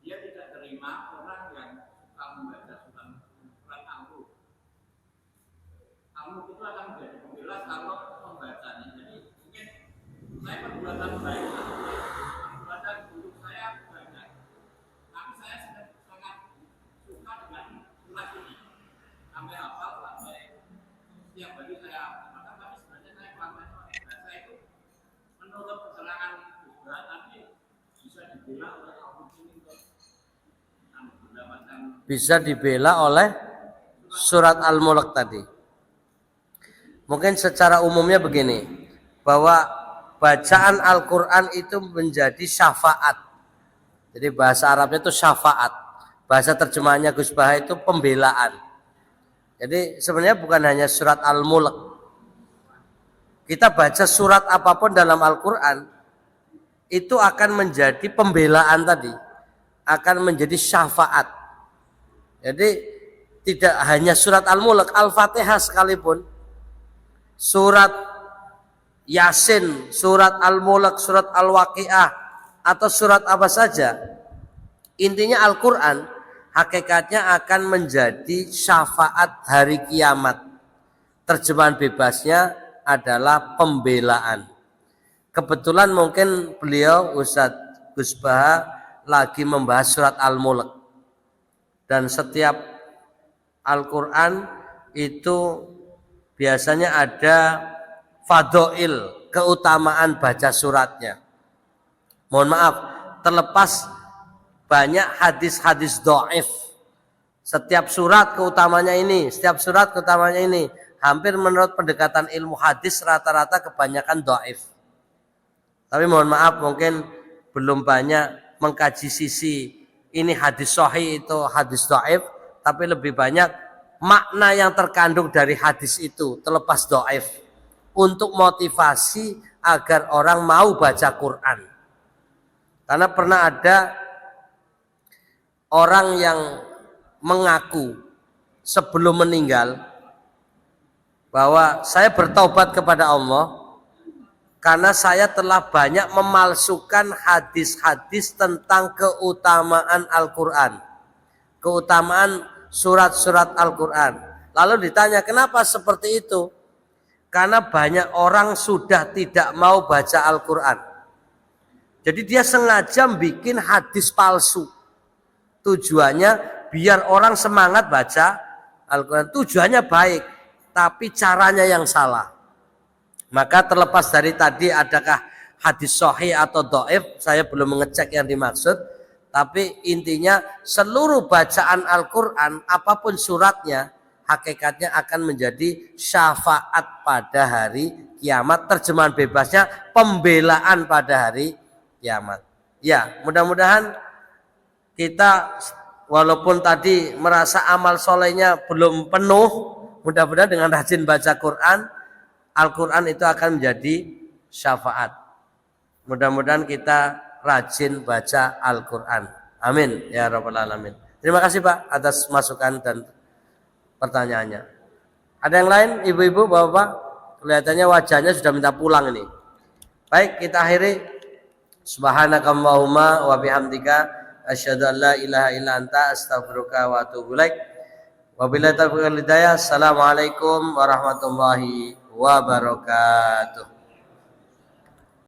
Dia tidak terima orang yang suka membaca surat Al-Mulk. Al-Mulk itu akan menjadi pembela kalau membacanya. Jadi mungkin saya perbuatan baik, perbuatan buruk saya banyak, tapi saya sangat suka dengan surat ini. Sampai hafal, sampai setiap hari saya hafal, tapi sebenarnya saya kelamaan baca itu menurut keterangan juga, tapi bisa dibela oleh Allah ini untuk mendapatkan. Bisa dibela oleh surat Al-Mulk tadi. Mungkin secara umumnya begini, bahwa bacaan Al-Quran itu menjadi syafaat. Jadi bahasa Arabnya itu syafaat. Bahasa terjemahannya Gus Baha itu pembelaan. Jadi sebenarnya bukan hanya surat Al-Mulk. Kita baca surat apapun dalam Al-Quran, itu akan menjadi pembelaan tadi. Akan menjadi syafaat. Jadi tidak hanya surat Al-Mulk, Al-Fatihah sekalipun. Surat Yasin, surat Al-Mulk, surat Al-Waqiah, atau surat apa saja. Intinya Al-Quran hakikatnya akan menjadi syafaat hari kiamat. Terjemahan bebasnya adalah pembelaan. Kebetulan mungkin beliau Ustadz Gus Baha lagi membahas surat Al-Mulk. Dan setiap Al-Quran itu biasanya ada fadhail, keutamaan baca suratnya. Mohon maaf, terlepas banyak hadis-hadis dhaif. Setiap surat keutamanya ini, setiap surat keutamanya ini. Hampir menurut pendekatan ilmu hadis rata-rata kebanyakan dhaif. Tapi mohon maaf, mungkin belum banyak mengkaji sisi ini hadis sahih itu hadis dhaif, tapi lebih banyak makna yang terkandung dari hadis itu terlepas dhaif untuk motivasi agar orang mau baca Quran. Karena pernah ada orang yang mengaku sebelum meninggal bahwa saya bertaubat kepada Allah karena saya telah banyak memalsukan hadis-hadis tentang keutamaan Al-Quran, keutamaan surat-surat Al-Quran. Lalu ditanya, kenapa seperti itu? Karena banyak orang sudah tidak mau baca Al-Quran. Jadi dia sengaja bikin hadis palsu. Tujuannya biar orang semangat baca Al-Quran. Tujuannya baik, tapi caranya yang salah. Maka terlepas dari tadi adakah hadis sahih atau dhaif, saya belum mengecek yang dimaksud. Tapi intinya seluruh bacaan Al-Quran, apapun suratnya, hakikatnya akan menjadi syafaat pada hari kiamat. Terjemahan bebasnya pembelaan pada hari kiamat. Ya, mudah-mudahan kita walaupun tadi merasa amal solehnya belum penuh, mudah-mudahan dengan rajin baca Quran, Al-Quran itu akan menjadi syafaat. Mudah-mudahan kita rajin baca Al-Quran. Amin ya rabbal alamin. Terima kasih Pak atas masukan dan pertanyaannya. Ada yang lain, ibu-ibu, bapak-bapak? Kelihatannya wajahnya sudah minta pulang ini. Baik, kita akhiri. Subhanakallahumma wa bihamdika asyhadu an la ilaha illa anta astaghfiruka wa atubu ilaik. Wabillahi taufiq wal hidayah. Assalamualaikum warahmatullahi wabarakatuh.